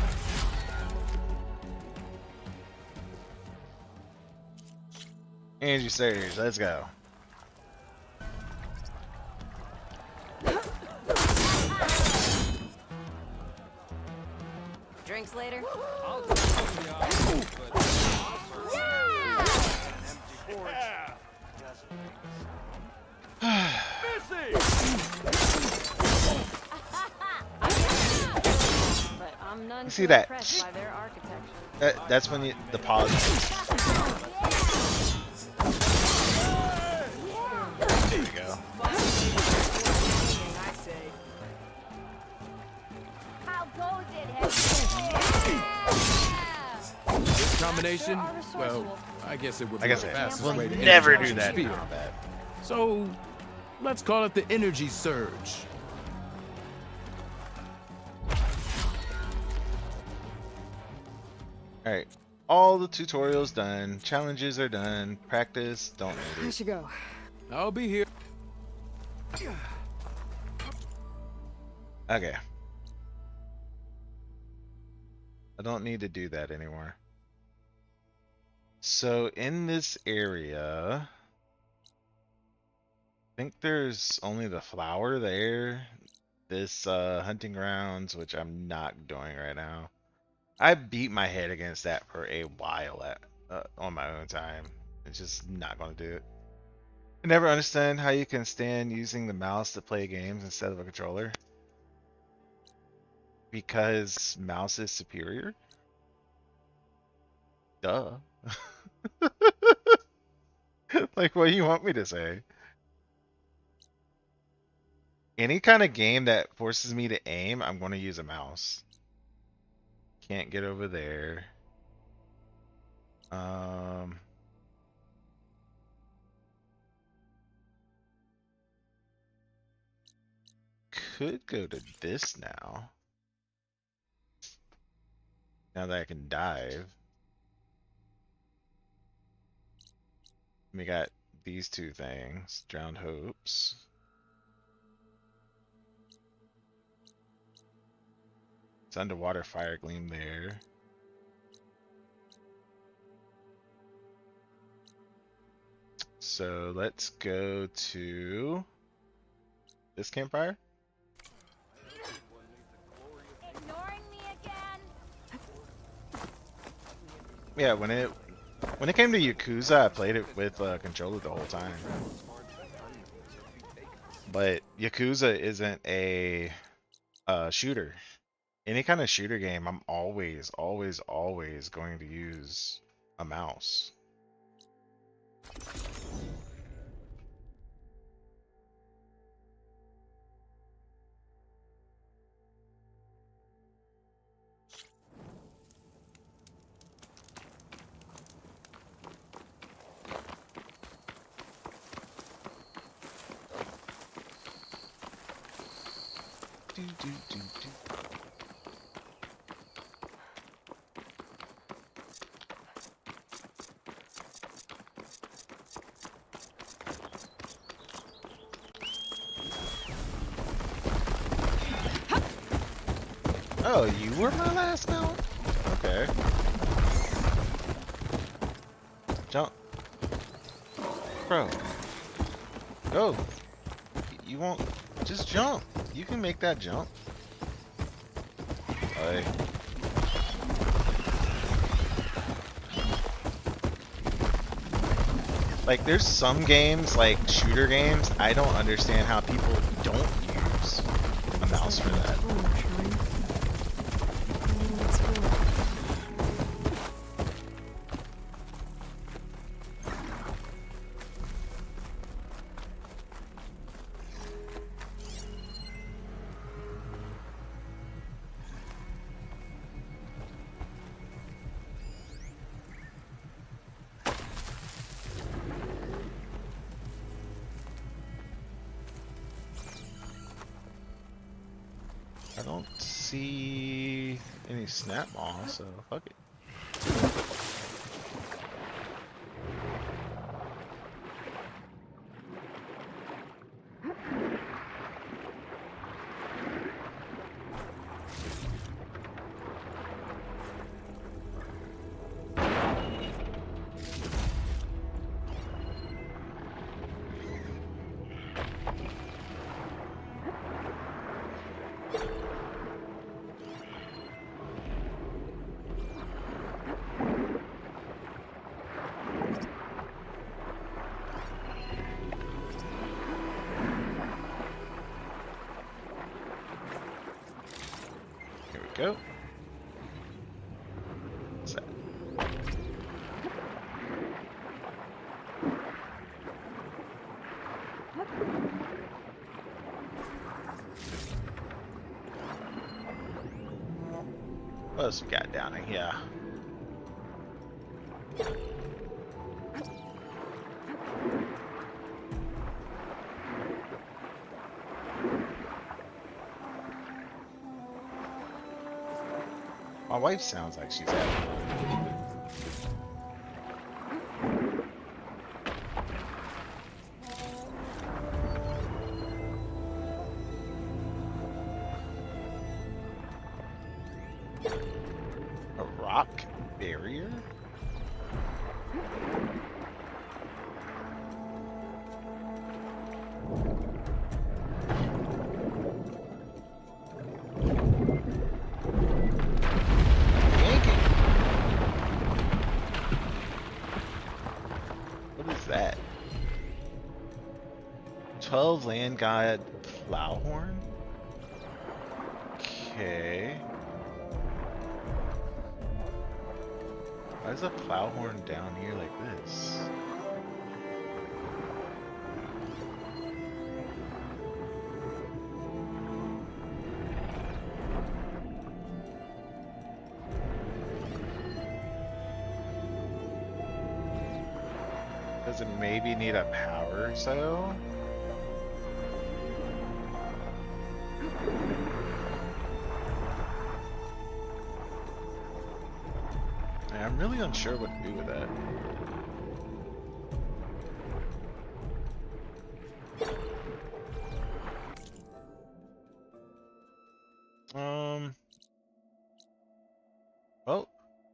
Angie Sayers, let's go. Drinks later? You see that? That's when you the pause. There you go. This combination, well, I guess it would be the fastest way to never energize do that in spear. combat. So, let's call it the Energy Surge. Alright, all the tutorials done, challenges are done, practice, don't need I it. should go. I'll be here. Okay. I don't need to do that anymore. So in this area, I think there's only the flower there. This hunting grounds, which I'm not doing right now. I beat my head against that for a while on my own time. It's just not going to do it. I never understand how you can stand using the mouse to play games instead of a controller. Because mouse is superior? Duh. Like, what do you want me to say? Any kind of game that forces me to aim, I'm going to use a mouse. Can't get over there. Could go to this now. Now that I can dive. We got these two things. Drowned Hopes. It's underwater fire gleam there. So let's go to this campfire. Ignoring me again? Yeah, when it came to Yakuza, I played it with a controller the whole time. But Yakuza isn't a shooter. Any kind of shooter game, I'm always going to use a mouse. Oh, you were my last mount? Okay. Jump. Bro. Go. You won't... Just jump. You can make that jump. Alright. Like, there's some games, like shooter games, I don't understand how people don't use a mouse for that. I don't see any snap balls, so fuck it. Go. What's that? What else we got down in here? My wife sounds like she's having fun. A rock barrier? That 12 land god plowhorn. Okay, why is a plowhorn down here like this? Does it maybe need a power cell? Yeah, I'm really unsure what to do with that. Well,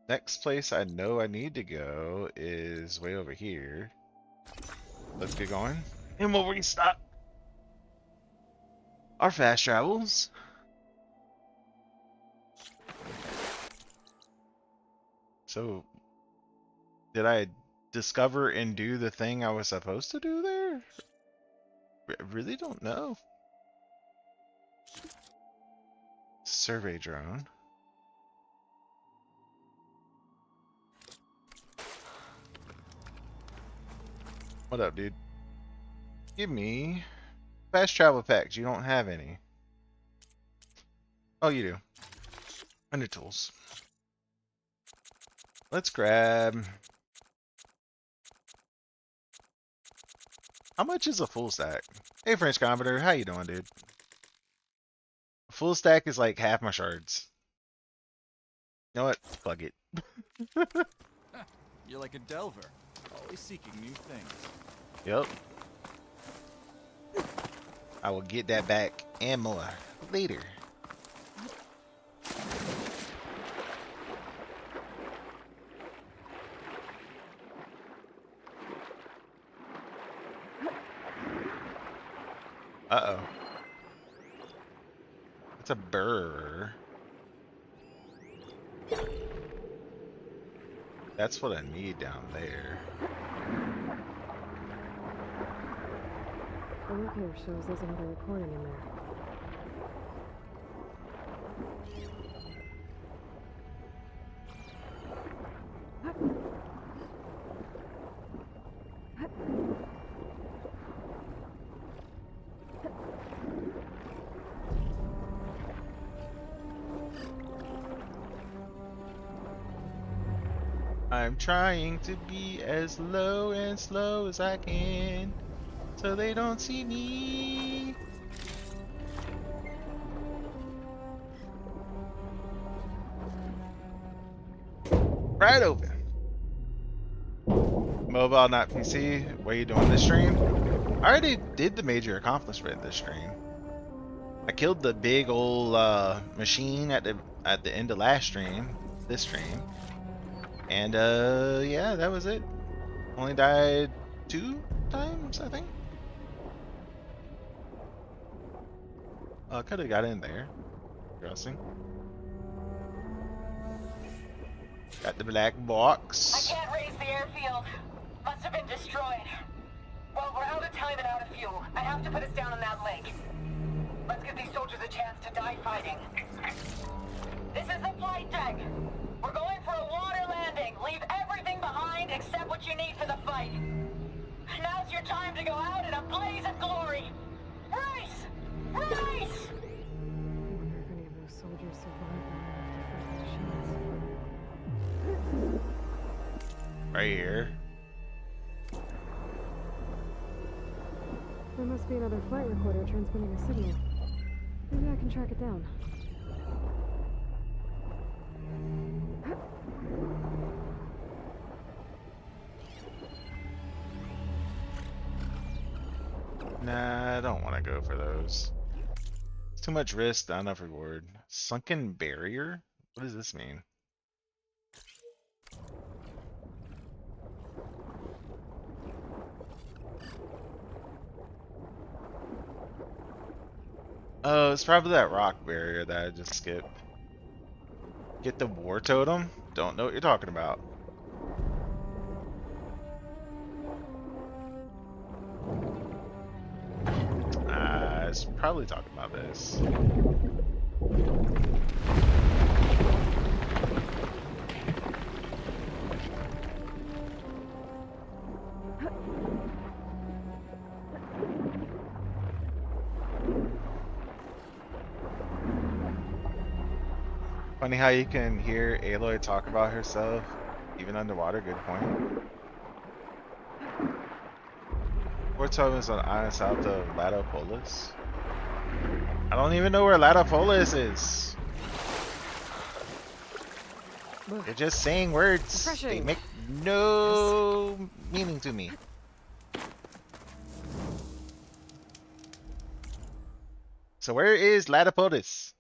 next place I know I need to go is way over here. Let's get going, and we'll restart our fast travels. So, did I discover and do the thing I was supposed to do there? I really don't know. Survey drone. What up, dude? Give me fast travel packs. You don't have any. Oh, you do. Under tools. Let's grab... How much is a full stack? Hey, French Commodore. How you doing, dude? A full stack is like half my shards. You know what? Plug it. You're like a delver, always seeking new things. Yep. I will get that back and more later. Uh-oh. It's a burr. That's what I need down there. The locator shows there's another recording in there. I'm trying to be as low and slow as I can, so they don't see me. Right open. Mobile, not PC. What are you doing this stream? I already did the major accomplishment this stream. I killed the big old machine at the end of last stream, this stream, and yeah, that was it. Only died 2 times, I think. Could have got in there. Interesting. Got the black box. I can't raise the airfield. Must have been destroyed. Well, we're out of time and out of fuel. I have to put us down on that lake. Let's give these soldiers a chance to die fighting. This is the flight deck. We're going for a water landing. Leave everything behind except what you need for the fight. Now's your time to go out in a blaze of glory. Race! Race! I wonder if any of those soldiers survived long enough to fight the machines. Right here. There must be another flight recorder transmitting a signal. Maybe I can track it down. Nah, I don't want to go for those. It's too much risk, not enough reward. Sunken barrier? What does this mean? Oh, it's probably that rock barrier that I just skipped. Get the war totem? Don't know what you're talking about. It's probably talking about this. Funny how you can hear Aloy talk about herself even underwater. Good point. War totem is on island south of Latopolis. I don't even know where Latopolis is. They're just saying words. They make no meaning to me. So where is Latopolis?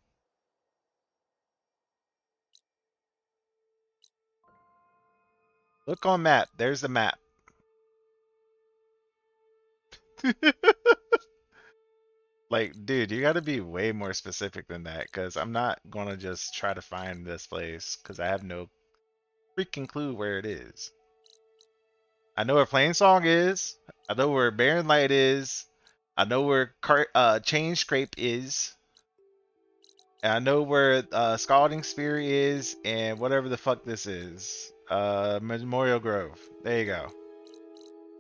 Look on map. There's the map. Like, dude, you gotta be way more specific than that, because I'm not gonna just try to find this place, because I have no freaking clue where it is. I know where Plain Song is. I know where Barren Light is. I know where Chain Scrape is. And I know where Scalding Spear is, and whatever the fuck this is. Memorial Grove. There you go.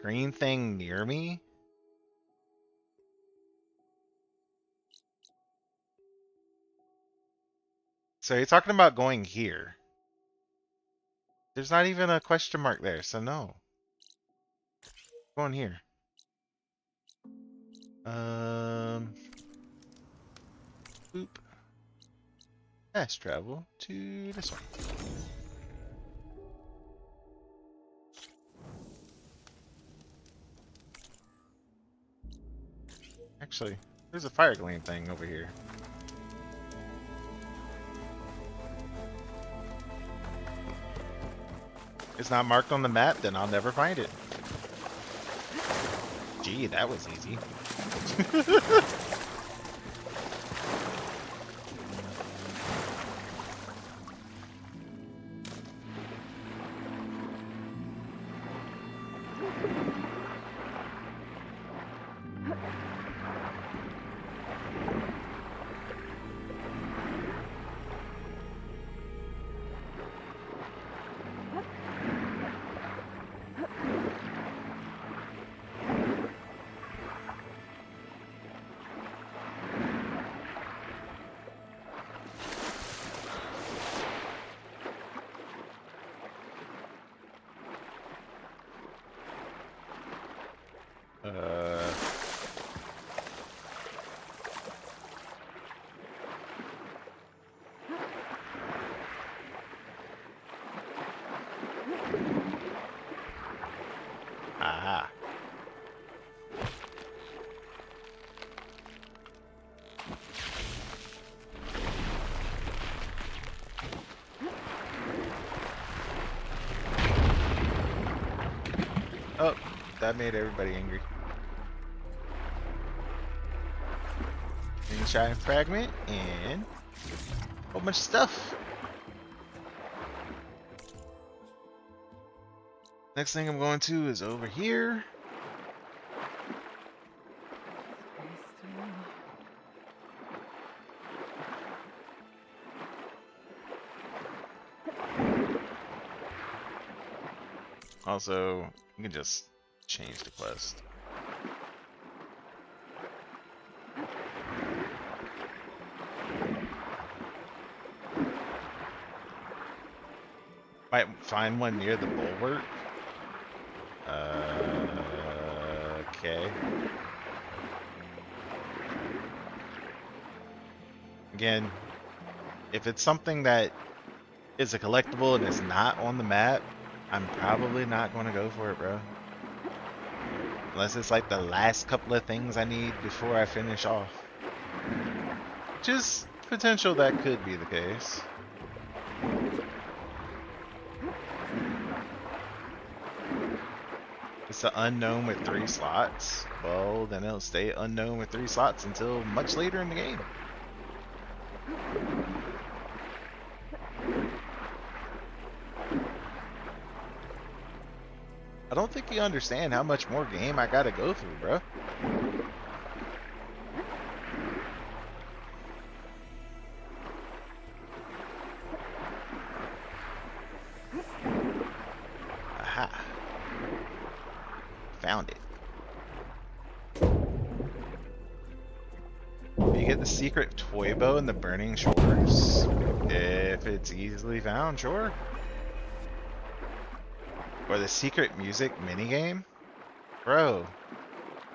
Green thing near me? So you're talking about going here. There's not even a question mark there, so no. Going here. Boop. Fast travel to this one. Actually, there's a fire gleam thing over here. It's not marked on the map, then I'll never find it. Gee, that was easy. Aha. Oh, that made everybody angry. Shine fragment and a whole bunch of stuff. Next thing I'm going to is over here. Also, you can just change the quest. Might find one near the bulwark. Okay. Again, if it's something that is a collectible and is not on the map, I'm probably not going to go for it, bro. Unless it's like the last couple of things I need before I finish off. Which is potential that could be the case. It's the unknown with 3 slots. Well, then it'll stay unknown with 3 slots until much later in the game. I don't think you understand how much more game I gotta go through, bro. Aha. Found it. You get the secret toy bow in the Burning Shores. If it's easily found, sure. Or the secret music minigame. Bro,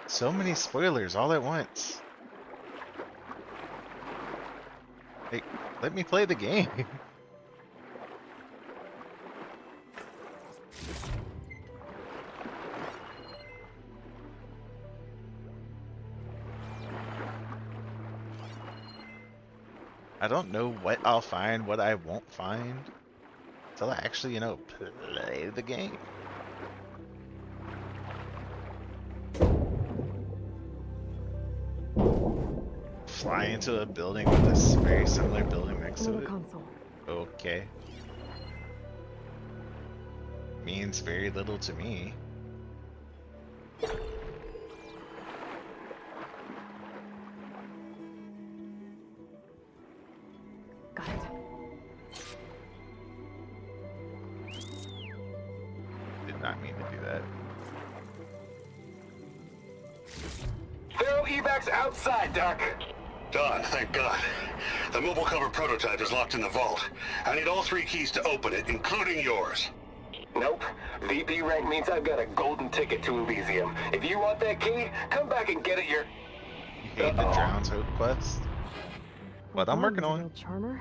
so many spoilers all at once. Hey, let me play the game. I don't know what I'll find, what I won't find, until I actually, play the game. Fly into a building with this very similar building next to it. Console. Okay. Means very little to me. Got it. Did not mean to do that. They're evacs outside, Doc. Done, thank God. The mobile cover prototype is locked in the vault. I need all 3 keys to open it, including yours. Nope. VP rank means I've got a golden ticket to Elysium. If you want that key, come back and get it your... You hate the Drown's Hope quest? What I'm working on. Charmer?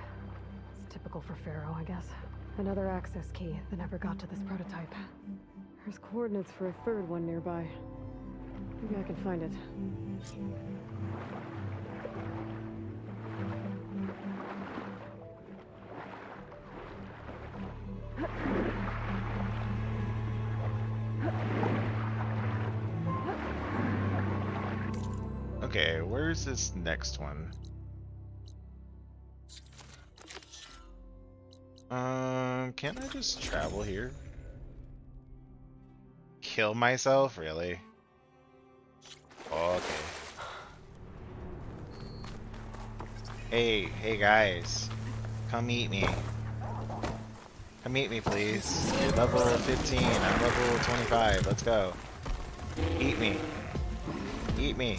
It's typical for Pharaoh, I guess. Another access key that never got to this prototype. There's coordinates for a 3rd one nearby. Maybe I can find it. Okay, where's this next one? Can't I just travel here? Kill myself? Really? Okay. Hey guys. Come eat me. Come eat me, please. You're level 15. I'm level 25. Let's go. Eat me. Eat me.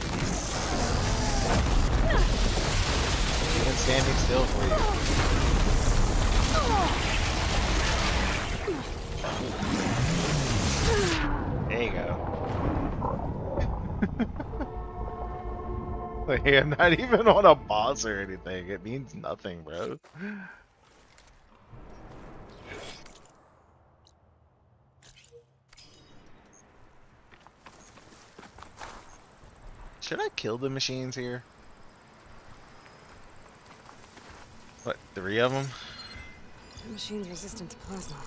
Even standing still for you. There you go. Like, I'm not even on a boss or anything. It means nothing, bro. Should I kill the machines here? What, 3 of them? The machine's resistant to plasma.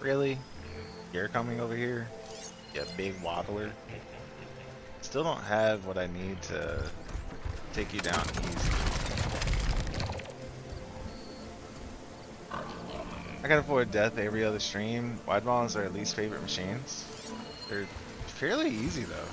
Really? You're coming over here? You big waddler. Still don't have what I need to take you down easy. I can avoid death every other stream. Wide balls are our least favorite machines. They're fairly easy though.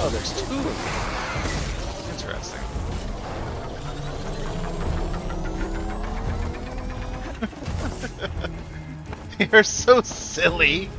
Oh, there's 2 of them. Interesting. You're so silly.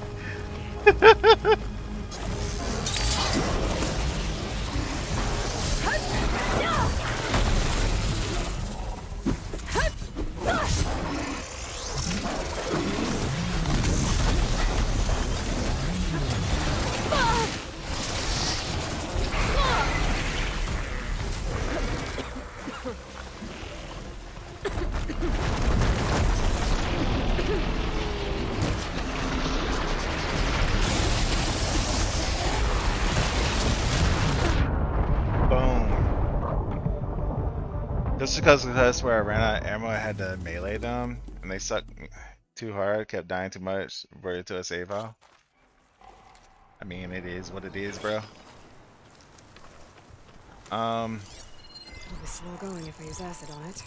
Just because that's where I ran out of ammo, I had to melee them, and they sucked too hard, kept dying too much, reverted to a save file. I mean, it is what it is, bro. It'll be slow going if I use acid on it.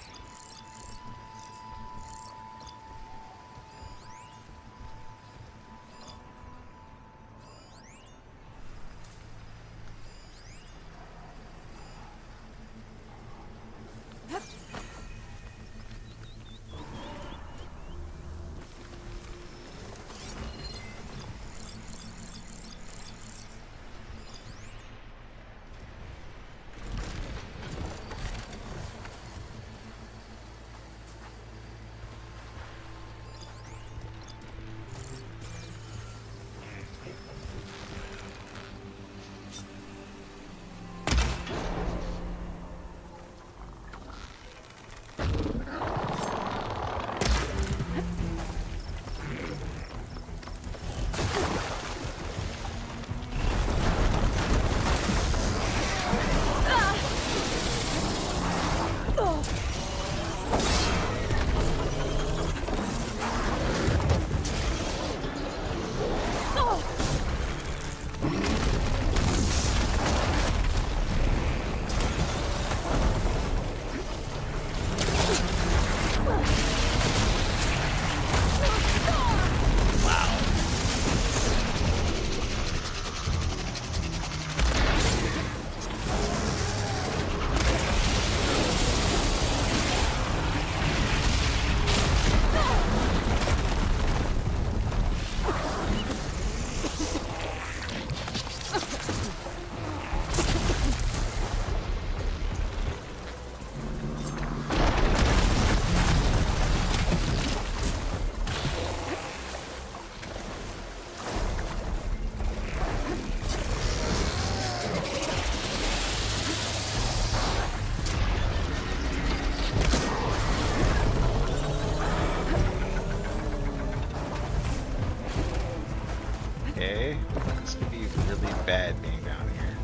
bad being down here.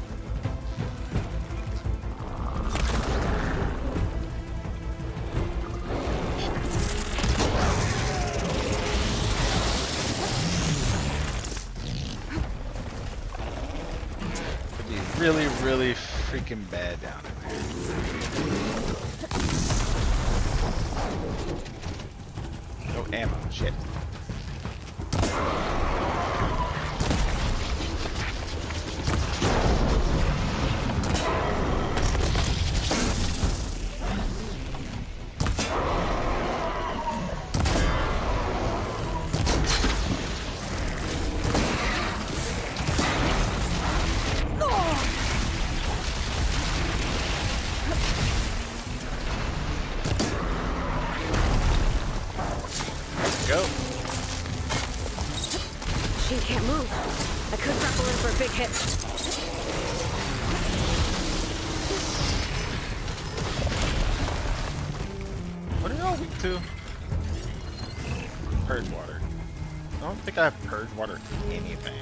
Could be really, really freaking bad down in there. No ammo, shit. Go. She can't move. I could grapple in for a big hit. What are y'all weak to? Purge water. I don't think I have purge water anything.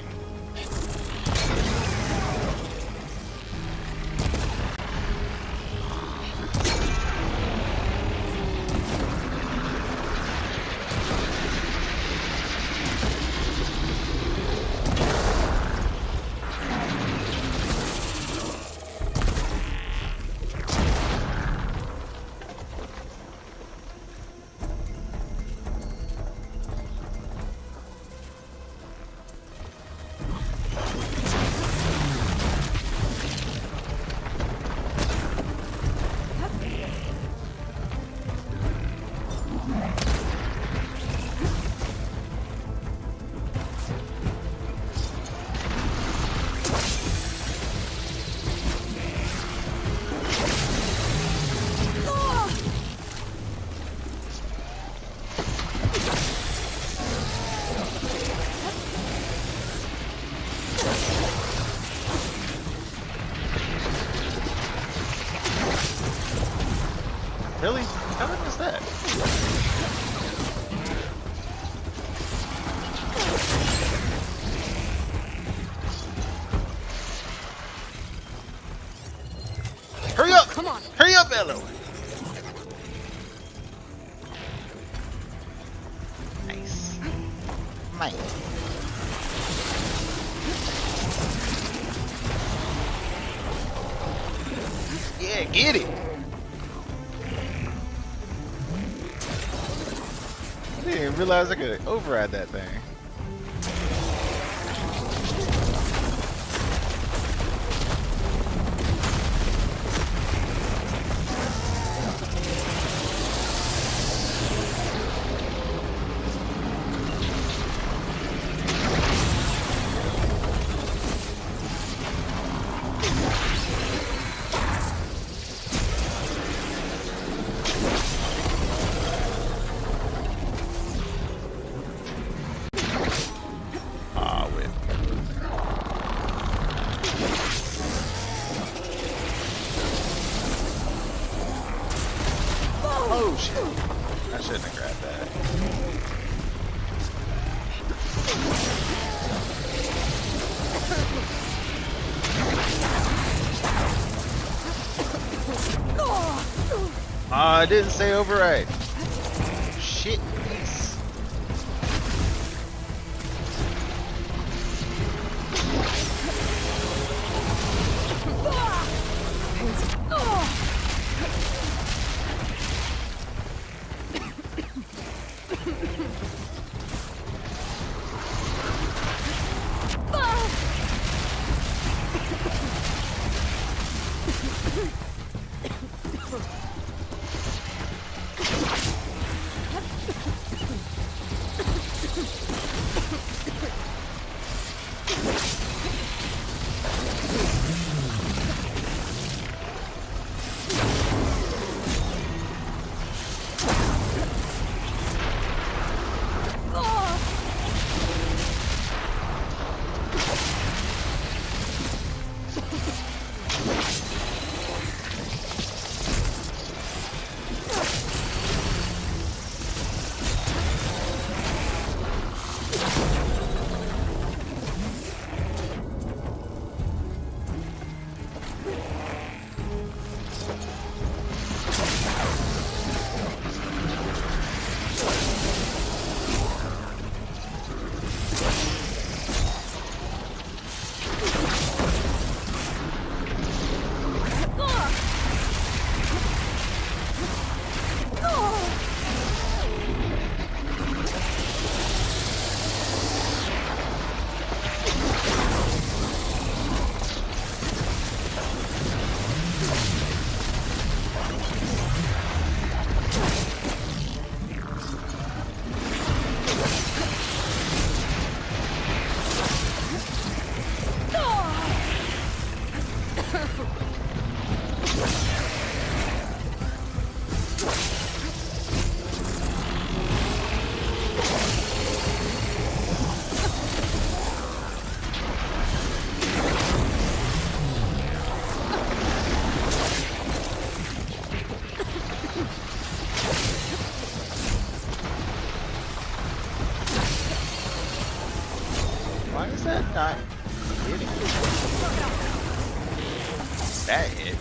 Really? How did I miss that? Hurry up! Come on! Hurry up, Bello! Nice. Nice. Yeah, get it! I didn't even realize I could override that thing. Oh shit. I shouldn't have grabbed that. I didn't say override. Shit. Yes. not hitting. That hit.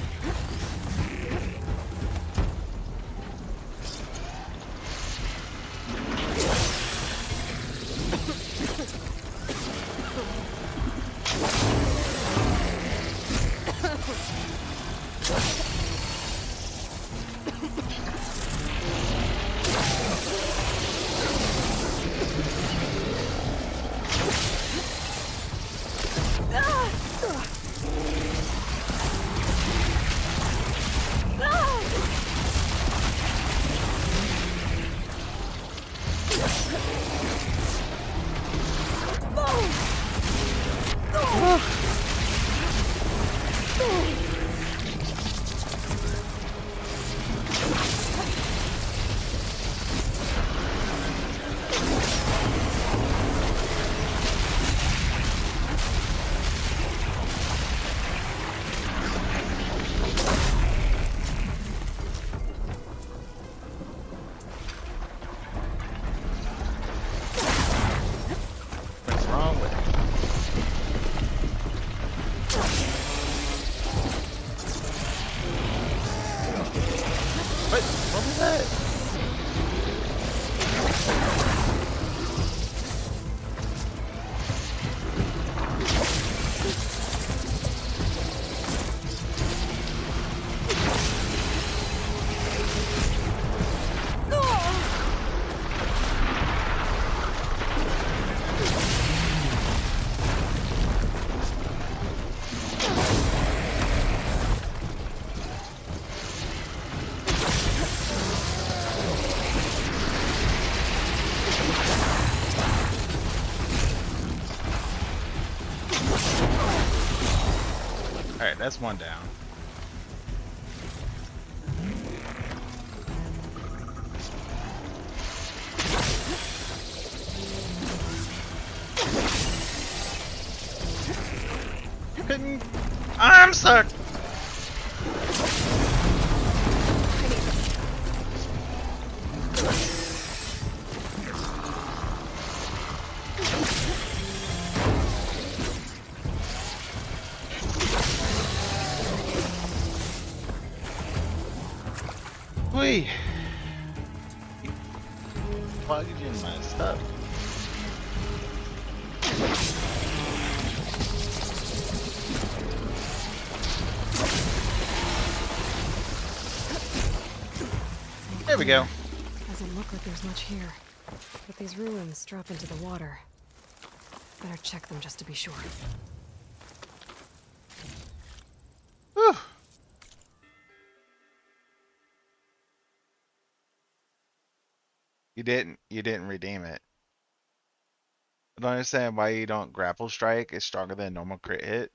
What's wrong with it? What was that? Alright, that's one down. Couldn't. I'm stuck! Whee! Plugged in my stuff. There we go. Doesn't look like there's much here. But these ruins drop into the water. Better check them just to be sure. Whew. You didn't redeem it. I don't understand why you don't grapple strike. It's stronger than normal crit hit.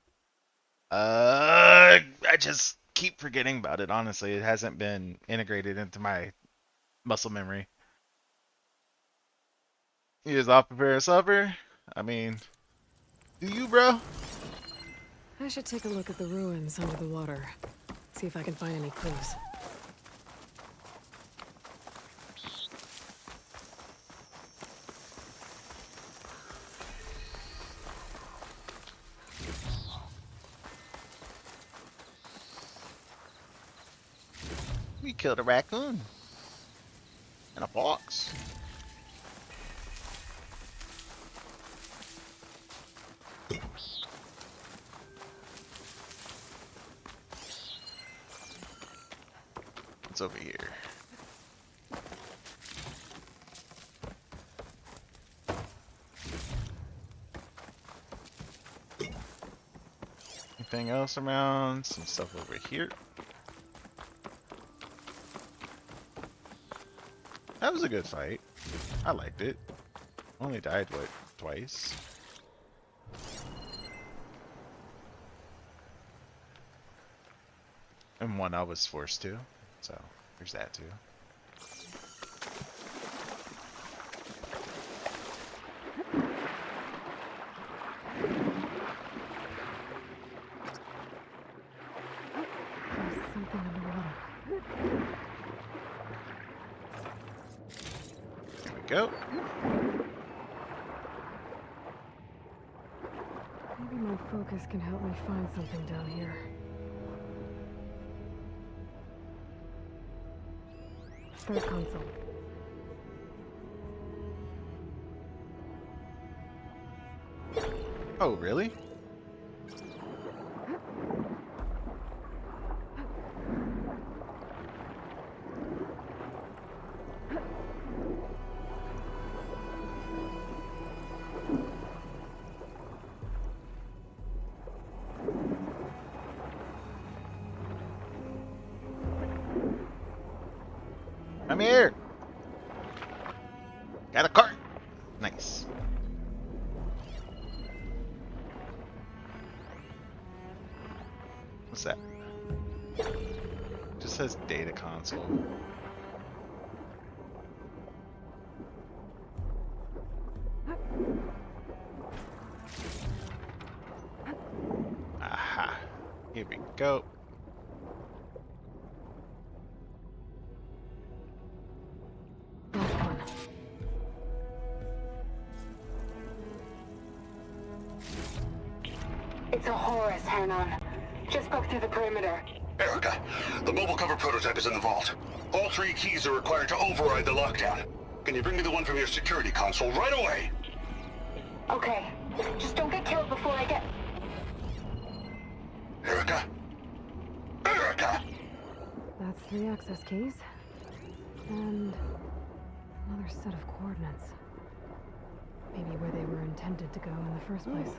I just keep forgetting about it, honestly. It hasn't been integrated into my muscle memory. You just off prepare and suffer? I mean, do you, bro? I should take a look at the ruins under the water. See if I can find any clues. We killed a raccoon. And a fox. What's over here? Anything else around? Some stuff over here. That was a good fight. I liked it. Only died, what, twice? And one I was forced to, so there's that too. There's something in the water. There we go. focus can help me find something down here. Third console. Oh, really? I'm here. Got a cart. Nice. What's that? Just says data console. Aha. Here we go. It's a Horus, Hernon. Just broke through the perimeter. Erica, the mobile cover prototype is in the vault. All 3 keys are required to override the lockdown. Can you bring me the one from your security console right away? Okay. Just don't get killed before I get... Erica? Erica! That's 3 access keys. And another set of coordinates. Maybe where they were intended to go in the first place.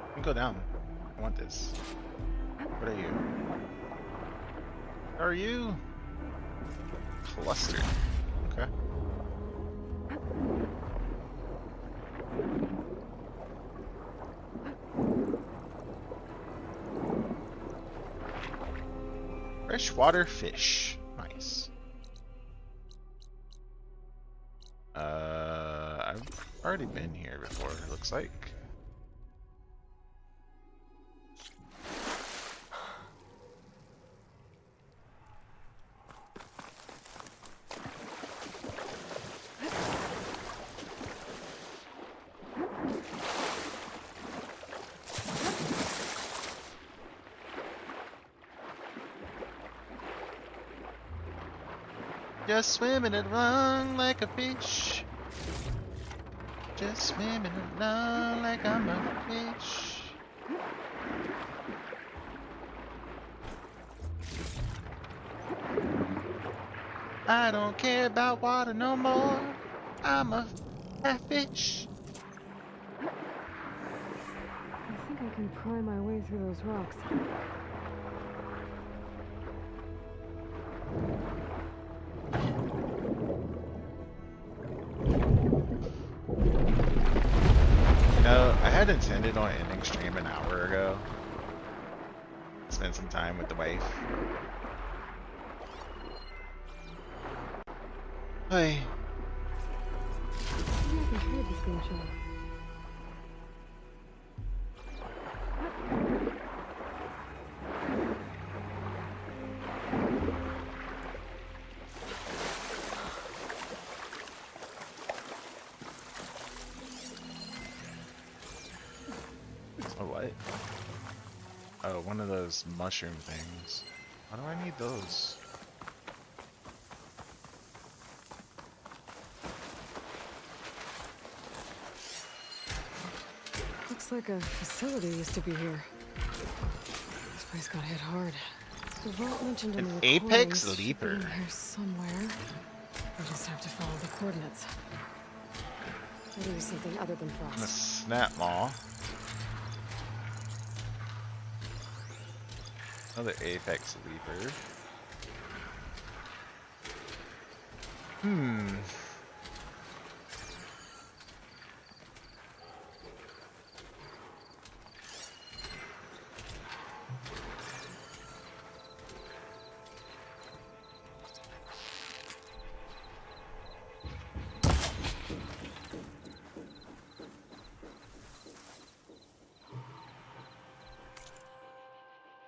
You can go down. I want this. What are you? Are you? Clustered. Okay. Freshwater fish. Nice. I've already been here before, it looks like. Just swimming along like a fish. Just swimming along like I'm a fish. I don't care about water no more. I'm a fish. I think I can pry my way through those rocks. No, I had intended on ending stream an hour ago. Spend some time with the wife. Hey. I can trade this screenshot. Oh, what? Oh, one of those mushroom things. Why do I need those? Looks like a facility used to be here. This place got hit hard. The vault mentioned in the apex recordings leaper. should be in here somewhere. I just have to follow the coordinates. Maybe something other than And a frost. snap maw. Another apex leaper. Hmm.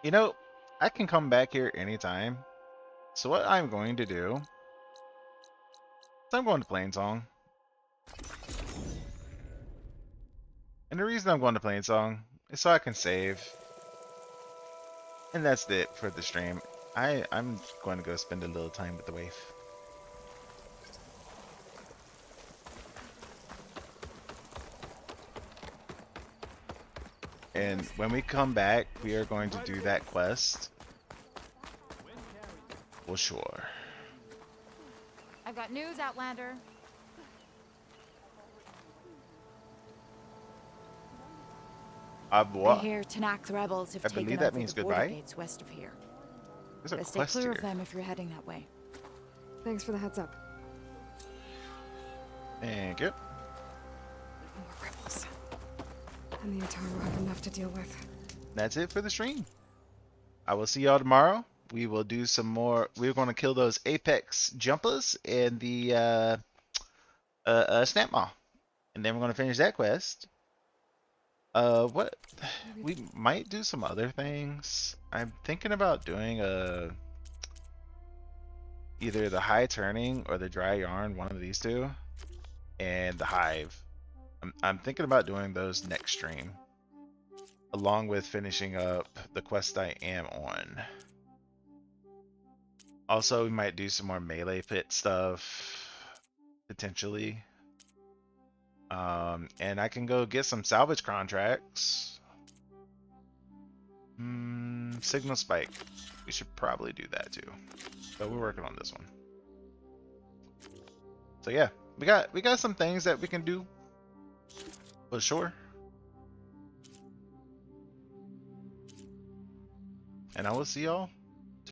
You know, I can come back here anytime. So what I'm going to do is I'm going to Plainsong. And the reason I'm going to Plainsong is so I can save. And that's it for the stream. I'm going to go spend a little time with the waif. And when we come back, we are going to do that quest. Well, sure. I've got news, Outlander. I hear Tanakh rebels have taken believe over that means the border goodbye. gates west of here. There's a But stay quest clear here. of them if you're heading that way. Thanks for the heads up. Thank you. More rebels. And the Ataru have enough to deal with. That's it for the stream. I will see y'all tomorrow. We will do some more. We're going to kill those apex jumpers in the snap mall, and then we're going to finish that quest. What? We might do some other things. I'm thinking about doing either the high turning or the dry yarn, one of these two, and the hive. I'm thinking about doing those next stream, along with finishing up the quest I am on. Also, we might do some more melee pit stuff, potentially. And I can go get some salvage contracts. Signal spike. We should probably do that too. But we're working on this one. So yeah, we got some things that we can do. For sure. And I will see y'all